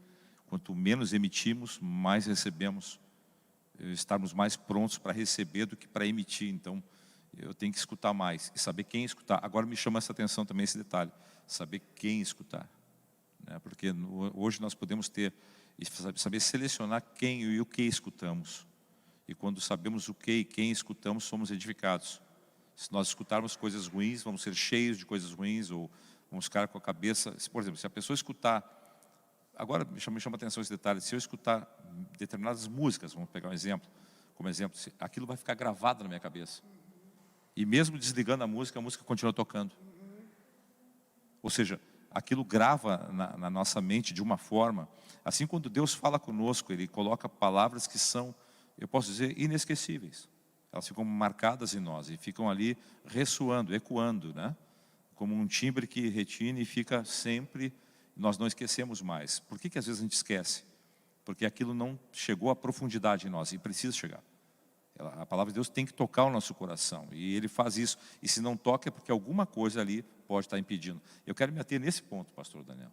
Quanto menos emitimos, mais recebemos. Estarmos mais prontos para receber do que para emitir. Então, eu tenho que escutar mais e saber quem escutar. Agora me chama essa atenção também esse detalhe, saber quem escutar, né? Porque hoje nós podemos ter e saber selecionar quem e o que escutamos. E quando sabemos o que e quem escutamos, somos edificados. Se nós escutarmos coisas ruins, vamos ser cheios de coisas ruins, ou vamos ficar com a cabeça. Por exemplo, se a pessoa escutar, agora me chama a atenção esse detalhe, se eu escutar determinadas músicas, vamos pegar um exemplo, como exemplo, aquilo vai ficar gravado na minha cabeça. E mesmo desligando a música continua tocando. Ou seja, aquilo grava na nossa mente de uma forma, assim quando Deus fala conosco, Ele coloca palavras que são, eu posso dizer, inesquecíveis. Elas ficam marcadas em nós e ficam ali ressoando, ecoando, né? Como um timbre que retine e fica sempre, nós não esquecemos mais. Por que às vezes a gente esquece? Porque aquilo não chegou à profundidade em nós e precisa chegar. A palavra de Deus tem que tocar o nosso coração e Ele faz isso. E se não toca é porque alguma coisa ali pode estar impedindo. Eu quero me ater nesse ponto, pastor Daniel.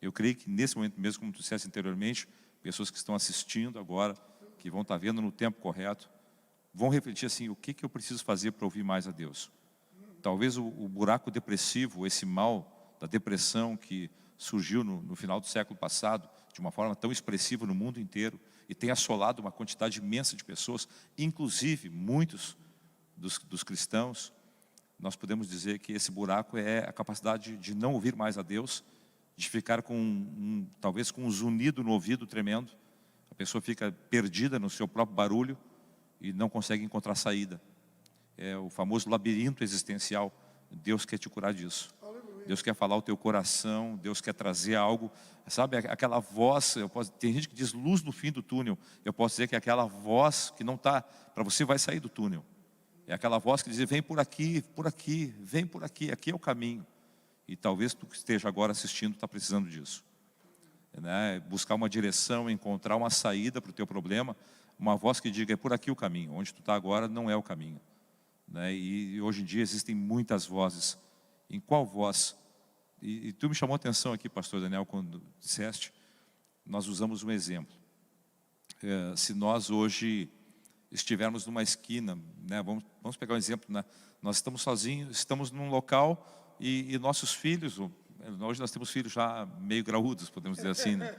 Eu creio que nesse momento mesmo, como tu disseste anteriormente, pessoas que estão assistindo agora, que vão estar vendo no tempo correto, vão refletir assim, o que eu preciso fazer para ouvir mais a Deus? Talvez o buraco depressivo, esse mal da depressão que surgiu no final do século passado, de uma forma tão expressiva no mundo inteiro, e tem assolado uma quantidade imensa de pessoas, inclusive muitos dos cristãos, nós podemos dizer que esse buraco é a capacidade de não ouvir mais a Deus, de ficar talvez com um zunido no ouvido tremendo, a pessoa fica perdida no seu próprio barulho, e não consegue encontrar saída. É o famoso labirinto existencial. Deus quer te curar disso. Aleluia. Deus quer falar o teu coração, Deus quer trazer algo, sabe, aquela voz, tem gente que diz luz no fim do túnel, eu posso dizer que é aquela voz que não está, para você vai sair do túnel. É aquela voz que diz, vem por aqui, vem por aqui, aqui é o caminho. E talvez tu que esteja agora assistindo está precisando disso. Né? Buscar uma direção, encontrar uma saída para o teu problema, uma voz que diga, é por aqui o caminho, onde tu está agora não é o caminho, né? E hoje em dia existem muitas vozes, em qual voz? E tu me chamou a atenção aqui, pastor Daniel, quando disseste, nós usamos um exemplo. Se nós hoje estivermos numa esquina, né? Vamos pegar um exemplo, né? Nós estamos sozinhos, estamos num local e nossos filhos, hoje nós temos filhos já meio graúdos, podemos dizer assim, né?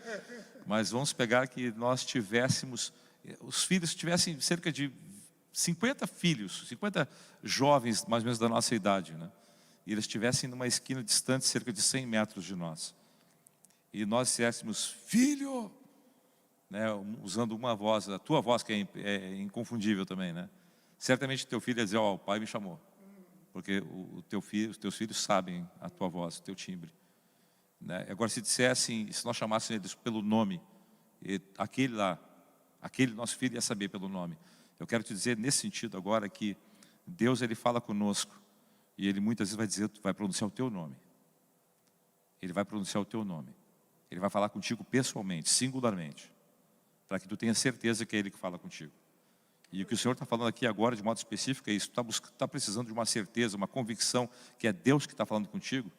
Mas vamos pegar que nós tivéssemos, os filhos tivessem cerca de 50 filhos, 50 jovens mais ou menos da nossa idade, né? E eles estivessem numa esquina distante, cerca de 100 metros de nós. E nós dissessemos, filho, né? Usando uma voz, a tua voz que é inconfundível também, né? Certamente teu filho ia dizer, ó, o pai me chamou. Porque os teus filhos sabem a tua voz, o teu timbre, né? Agora se dissessem, se nós chamássemos eles pelo nome, aquele nosso filho ia saber pelo nome. Eu quero te dizer nesse sentido agora que Deus, Ele fala conosco e Ele muitas vezes vai dizer, vai pronunciar o teu nome. Ele vai pronunciar o teu nome. Ele vai falar contigo pessoalmente, singularmente, para que tu tenha certeza que é Ele que fala contigo. E o que o Senhor está falando aqui agora, de modo específico, é isso. Tu está precisando de uma certeza, uma convicção que é Deus que está falando contigo.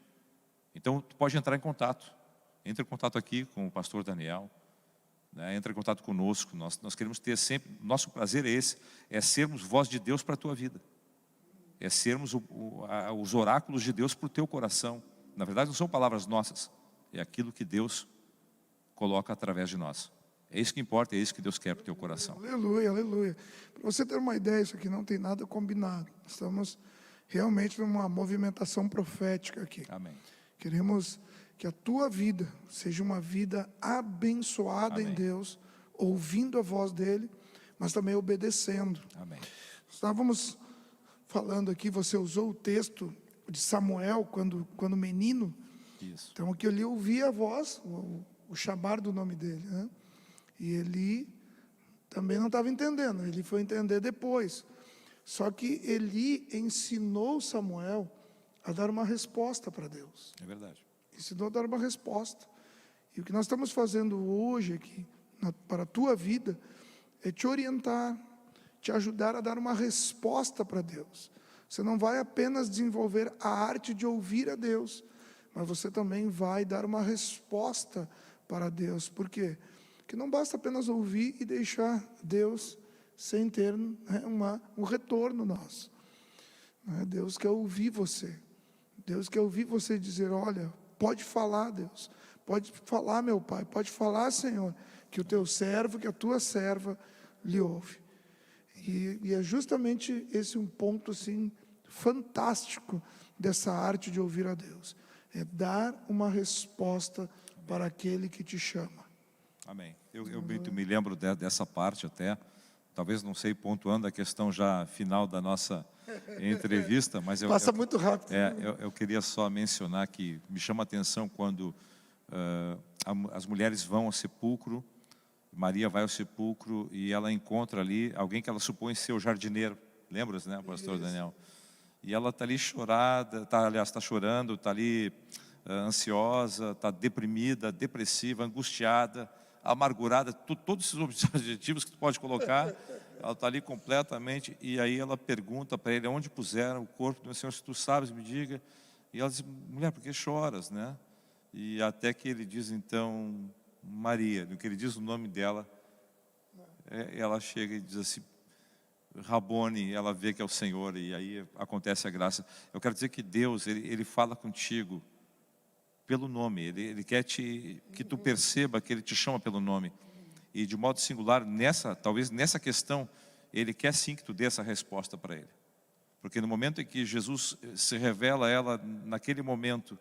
Então, tu pode entrar em contato. Entre em contato aqui com o pastor Daniel. né? Entra em contato conosco. Nós queremos ter sempre, nosso prazer é esse, é sermos voz de Deus para a tua vida. É sermos os oráculos de Deus para o teu coração. Na verdade, não são palavras nossas, é aquilo que Deus coloca através de nós. É isso que importa, é isso que Deus quer para o teu coração. Aleluia, aleluia. Para você ter uma ideia, isso aqui não tem nada combinado. Estamos realmente numa movimentação profética aqui. Amém. Queremos que a tua vida seja uma vida abençoada Amém. em Deus, ouvindo a voz dEle, mas também obedecendo. Amém. Estávamos falando aqui, você usou o texto de Samuel, quando menino. Isso. Então aqui ele ouvia a voz, o chamar do nome dele, né? E ele também não estava entendendo, ele foi entender depois. Só que Eli ensinou Samuel a dar uma resposta para Deus. É verdade. Ensinou a dar uma resposta. E o que nós estamos fazendo hoje aqui, para a tua vida, é te orientar, te ajudar a dar uma resposta para Deus. Você não vai apenas desenvolver a arte de ouvir a Deus, mas você também vai dar uma resposta para Deus. Por quê? Porque não basta apenas ouvir e deixar Deus sem ter, né, um retorno nosso. Deus quer ouvir você. Deus quer ouvir você dizer, olha, pode falar, Deus. Pode falar, meu Pai. Pode falar, Senhor, que o teu servo, que a tua serva lhe ouve. E é justamente esse um ponto assim fantástico dessa arte de ouvir a Deus. É dar uma resposta para aquele que te chama. Amém. Eu me lembro dessa parte até, talvez não sei, pontuando a questão já final da nossa entrevista, mas Passa muito rápido. eu queria só mencionar que me chama a atenção quando as mulheres vão ao sepulcro, Maria vai ao sepulcro e ela encontra ali alguém que ela supõe ser o jardineiro. Lembra-se, né, pastor Daniel? E ela está ali chorada, está chorando, está ali ansiosa, está deprimida, depressiva, angustiada, amargurada, todos esses adjetivos que tu pode colocar, ela está ali completamente, e aí ela pergunta para ele, onde puseram o corpo do meu Senhor, se tu sabes, me diga. E ela diz, mulher, por que choras, né? E até que ele diz, então, Maria, no que ele diz o nome dela, ela chega e diz assim, Rabone, ela vê que é o Senhor, e aí acontece a graça. Eu quero dizer que Deus, Ele fala contigo pelo nome, Ele quer que tu perceba que Ele te chama pelo nome. E de modo singular, talvez nessa questão, Ele quer sim que tu dê essa resposta para Ele. Porque no momento em que Jesus se revela a ela, naquele momento,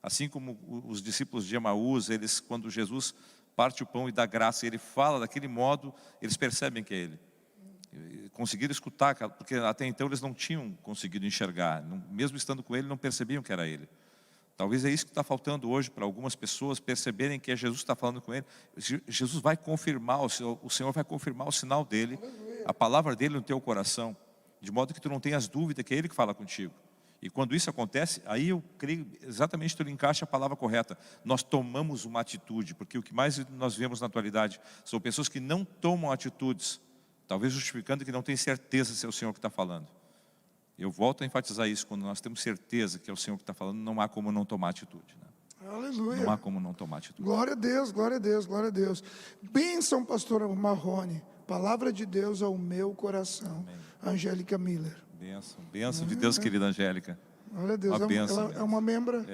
assim como os discípulos de Emaús, eles, quando Jesus parte o pão e dá graça, Ele fala daquele modo, eles percebem que é Ele. Conseguiram escutar, porque até então eles não tinham conseguido enxergar, mesmo estando com Ele, não percebiam que era Ele. Talvez é isso que está faltando hoje para algumas pessoas perceberem que é Jesus que está falando com ele. Jesus vai confirmar, o Senhor vai confirmar o sinal dele, a palavra dele no teu coração, de modo que tu não tenhas dúvida que é Ele que fala contigo. E quando isso acontece, aí eu creio exatamente que tu encaixa a palavra correta. Nós tomamos uma atitude, porque o que mais nós vemos na atualidade são pessoas que não tomam atitudes, talvez justificando que não tem certeza se é o Senhor que está falando. Eu volto a enfatizar isso, quando nós temos certeza que é o Senhor que está falando, não há como não tomar atitude, né? Aleluia. Não há como não tomar atitude. Glória a Deus, glória a Deus, glória a Deus. Bênção, pastora Marrone. Palavra de Deus ao meu coração. Amém. Angélica Miller. Bênção, bênção de Deus, querida Angélica. Glória a Deus. Uma bênção Ela é uma membra.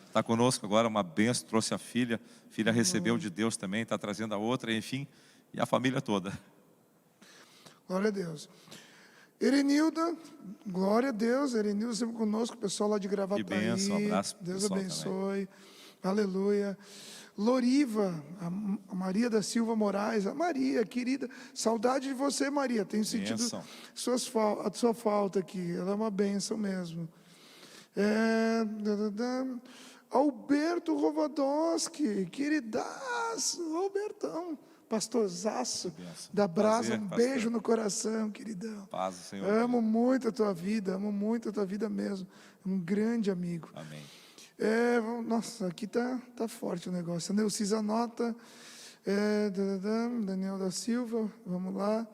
Está conosco agora, uma bênção, trouxe a filha recebeu de Deus também, está trazendo a outra, enfim, e a família toda. Glória a Deus. Erenilda, glória a Deus, Erenilda sempre conosco, o pessoal lá de Gravataí. Que bênção, um abraço pro Deus pessoal abençoe, aleluia. Loriva, a Maria da Silva Moraes, a Maria, querida, saudade de você, Maria, tenho sentido a sua falta aqui, ela é uma bênção mesmo. Alberto Rovadoski, queridaço, Albertão. Pastorzaço da Brasa, um beijo no coração, queridão. Paz, Senhor. Amo muito a tua vida mesmo. Um grande amigo. Amém. Nossa, aqui tá forte o negócio. A Neucisa Nota, Daniel da Silva, vamos lá.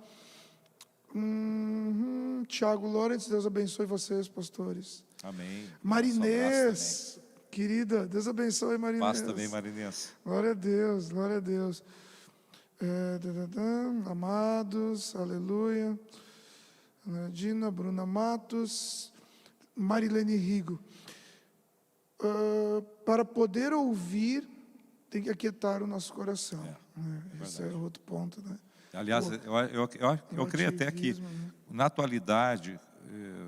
Tiago Lourenço, Deus abençoe vocês, pastores. Amém. Marinês, Querida, Deus abençoe, Marinês. Paz também, Marinense. Glória a Deus, glória a Deus. Amados, aleluia. Dina, Bruna Matos, Marilene Rigo. Para poder ouvir, tem que aquietar o nosso coração. Esse é outro ponto, né? Aliás, eu creio até que, né? na atualidade,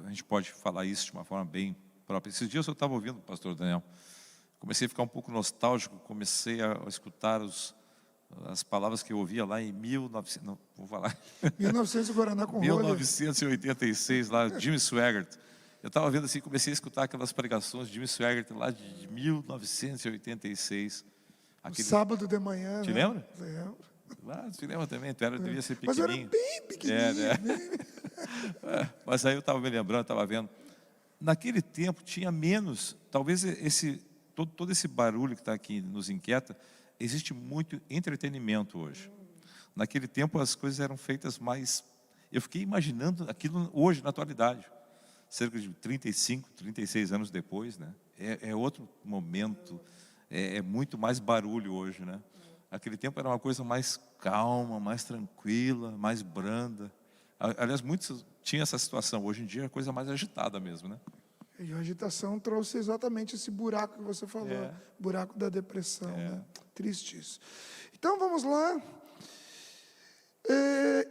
a gente pode falar isso de uma forma bem própria. Esses dias eu estava ouvindo o pastor Daniel, comecei a ficar um pouco nostálgico, comecei a escutar as palavras que eu ouvia lá em 1900 Guaraná com rolha. 1986, lá, Jimmy Swaggart. Eu estava vendo assim, comecei a escutar aquelas pregações de Jimmy Swaggart lá de 1986. Sábado de manhã. Te né? lembra? Lembro. Lá no cinema também, devia ser Mas eu era pequenininho. bem pequenininho. Mas aí eu estava me lembrando, estava vendo. Naquele tempo tinha menos, talvez todo esse barulho que está aqui nos inquieta, existe muito entretenimento hoje. Naquele tempo as coisas eram feitas mais... Eu fiquei imaginando aquilo hoje, na atualidade. Cerca de 35, 36 anos depois, né? É outro momento, é muito mais barulho hoje, né? Aquele tempo era uma coisa mais calma, mais tranquila, mais branda. Aliás, muitos tinham essa situação. Hoje em dia é a coisa mais agitada mesmo, né? E a agitação trouxe exatamente esse buraco que você falou, buraco da depressão, né? Triste isso. Então vamos lá.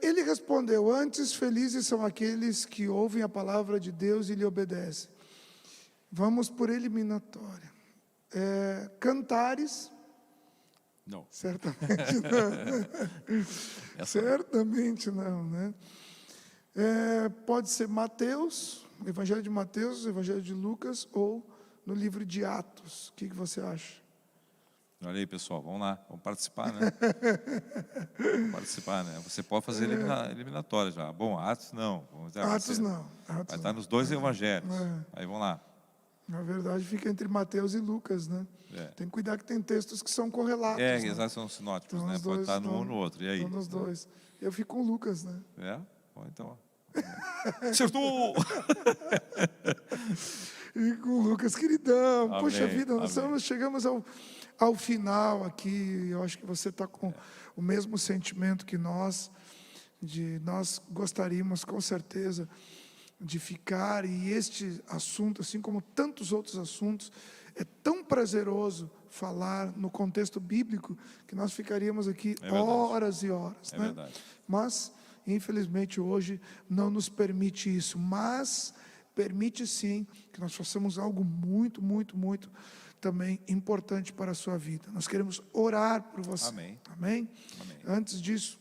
Ele respondeu: antes felizes são aqueles que ouvem a palavra de Deus e lhe obedecem. Vamos por eliminatória. Cantares? Não. Certamente não. Certamente não, né? Pode ser Mateus, Evangelho de Mateus, Evangelho de Lucas ou no livro de Atos. O que você acha? Olha aí, pessoal, vamos lá, vamos participar, né? Vamos participar, né? Você pode fazer eliminatória já. Bom, Atos não. Atos não. Vai estar nos dois evangelhos. Aí vamos lá. Na verdade, fica entre Mateus e Lucas, né? Tem que cuidar que tem textos que são correlatos. Exato, né? são sinóticos, Então, né? Pode estar no um ou no outro. E aí? Estão nos dois. Eu fico com Lucas, né? Bom, então. Acertou! E com o Lucas, queridão. Amém, Poxa vida, nós amém. chegamos ao final aqui. Eu acho que você está com o mesmo sentimento que nós. Nós gostaríamos, com certeza, de ficar. E este assunto, assim como tantos outros assuntos, é tão prazeroso falar no contexto bíblico que nós ficaríamos aqui horas e horas. É né? verdade. Mas, infelizmente, hoje não nos permite isso. Mas permite sim que nós façamos algo muito, muito, muito também importante para a sua vida. Nós queremos orar por você. Amém. Amém? Amém. Antes disso,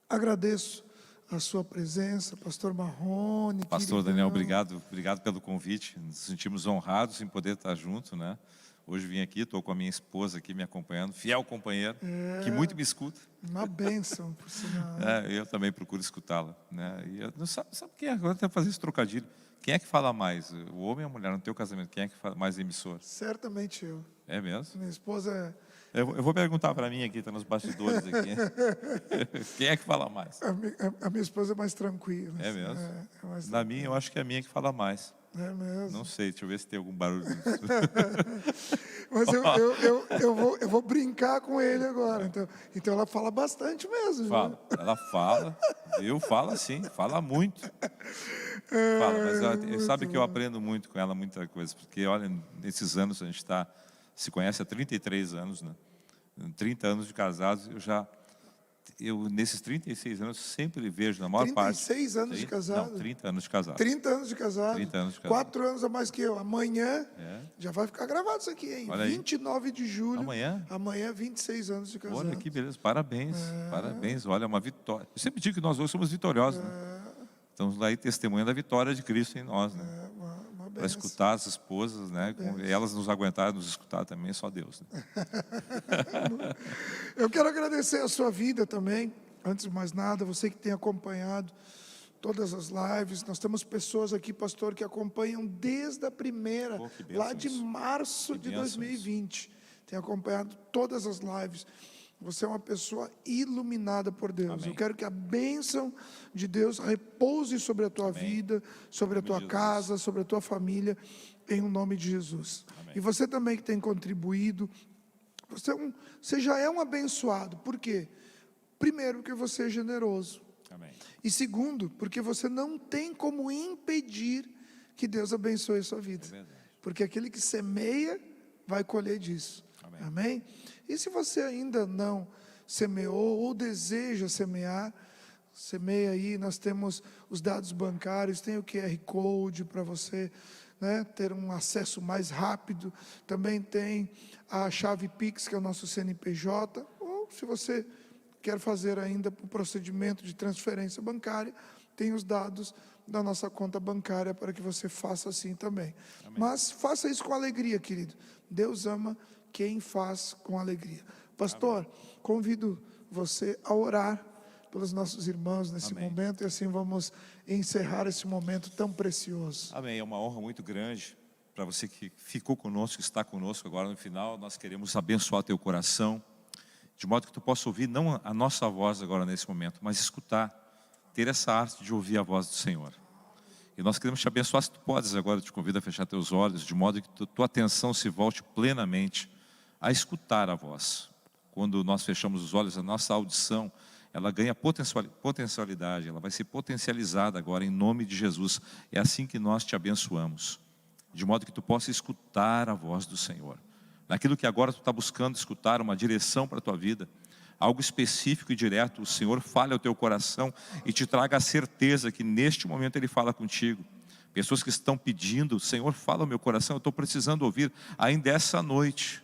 agradeço a sua presença, pastor Marrone. Pastor queridão. Daniel, obrigado pelo convite. Nos sentimos honrados em poder estar junto, né? Hoje vim aqui, estou com a minha esposa aqui me acompanhando, fiel companheiro, que muito me escuta. Uma bênção, por sinal. Eu também procuro escutá-la, né? E não sabe quem é? Agora até fazer esse trocadilho. Quem é que fala mais? O homem ou a mulher no teu casamento? Quem é que fala mais emissor? Certamente eu. É mesmo? Minha esposa Eu vou perguntar para mim aqui, está nos bastidores aqui. Quem é que fala mais? a minha esposa é mais tranquila. É mesmo? É mais Na minha, eu acho que é a minha que fala mais. É mesmo. Não sei, deixa eu ver se tem algum barulho. Mas eu vou brincar com ele agora. Então ela fala bastante mesmo. Fala, ela fala, fala sim, fala muito. Fala, mas sabe que eu aprendo muito com ela, muita coisa, porque olha, nesses anos a gente se conhece há 33 anos, né? 30 anos de casados, nesses 36 anos sempre vejo, na maior parte... 36 anos de casado? Não, 30 anos de casado. 30 anos de casado? 30 anos de casado. 4 anos a mais que eu. Amanhã, já vai ficar gravado isso aqui, hein? Olha aí. 29 de julho. Amanhã? Amanhã, 26 anos de casado. Olha que beleza, parabéns, parabéns. Olha, uma vitória. Eu sempre digo que nós hoje somos vitoriosos, né? Estamos lá aí testemunhando a vitória de Cristo em nós, né? Para escutar as esposas, né? Elas nos aguentarem, nos escutar também, só Deus. Né? Eu quero agradecer a sua vida também. Antes de mais nada, você que tem acompanhado todas as lives. Nós temos pessoas aqui, pastor, que acompanham desde a primeira, lá de março de 2020. Tem acompanhado todas as lives. Você é uma pessoa iluminada por Deus. Amém. Eu quero que a bênção de Deus repouse sobre a tua Amém. vida, sobre a Em nome tua de Jesus. casa, sobre a tua família, em nome de Jesus. Amém. E você também que tem contribuído, você já é um abençoado. Por quê? Primeiro, porque você é generoso. Amém. E segundo, porque você não tem como impedir que Deus abençoe a sua vida. É verdade. Porque aquele que semeia, vai colher disso. Amém. Amém? E se você ainda não semeou ou deseja semear, semeia aí, nós temos os dados bancários, tem o QR Code para você, né, ter um acesso mais rápido, também tem a chave Pix, que é o nosso CNPJ, ou se você quer fazer ainda o procedimento de transferência bancária, tem os dados da nossa conta bancária para que você faça assim também. Amém. Mas faça isso com alegria, querido. Deus ama quem faz com alegria. Pastor, convido você a orar pelos nossos irmãos nesse Amém. momento, e assim vamos encerrar esse momento tão precioso. Amém. É uma honra muito grande para você que ficou conosco, que está conosco agora no final. Nós queremos abençoar teu coração, de modo que tu possa ouvir não a nossa voz agora nesse momento, mas escutar, ter essa arte de ouvir a voz do Senhor. E nós queremos te abençoar. Se tu podes agora, eu te convido a fechar teus olhos, de modo que tua atenção se volte plenamente a escutar a voz. Quando nós fechamos os olhos, a nossa audição, ela ganha potencialidade, ela vai ser potencializada agora em nome de Jesus. É assim que nós te abençoamos, de modo que tu possa escutar a voz do Senhor. Naquilo que agora tu está buscando escutar, uma direção para a tua vida, algo específico e direto, o Senhor fale ao teu coração e te traga a certeza que neste momento Ele fala contigo. Pessoas que estão pedindo, Senhor, fala ao meu coração, eu estou precisando ouvir ainda essa noite.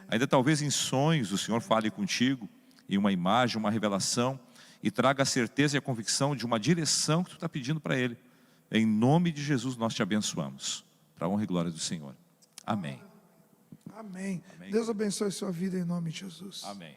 Ainda talvez em sonhos o Senhor fale contigo, em uma imagem, uma revelação, e traga a certeza e a convicção de uma direção que tu está pedindo para Ele. Em nome de Jesus nós te abençoamos, para a honra e glória do Senhor. Amém. Amém. Amém. Deus abençoe a sua vida em nome de Jesus. Amém.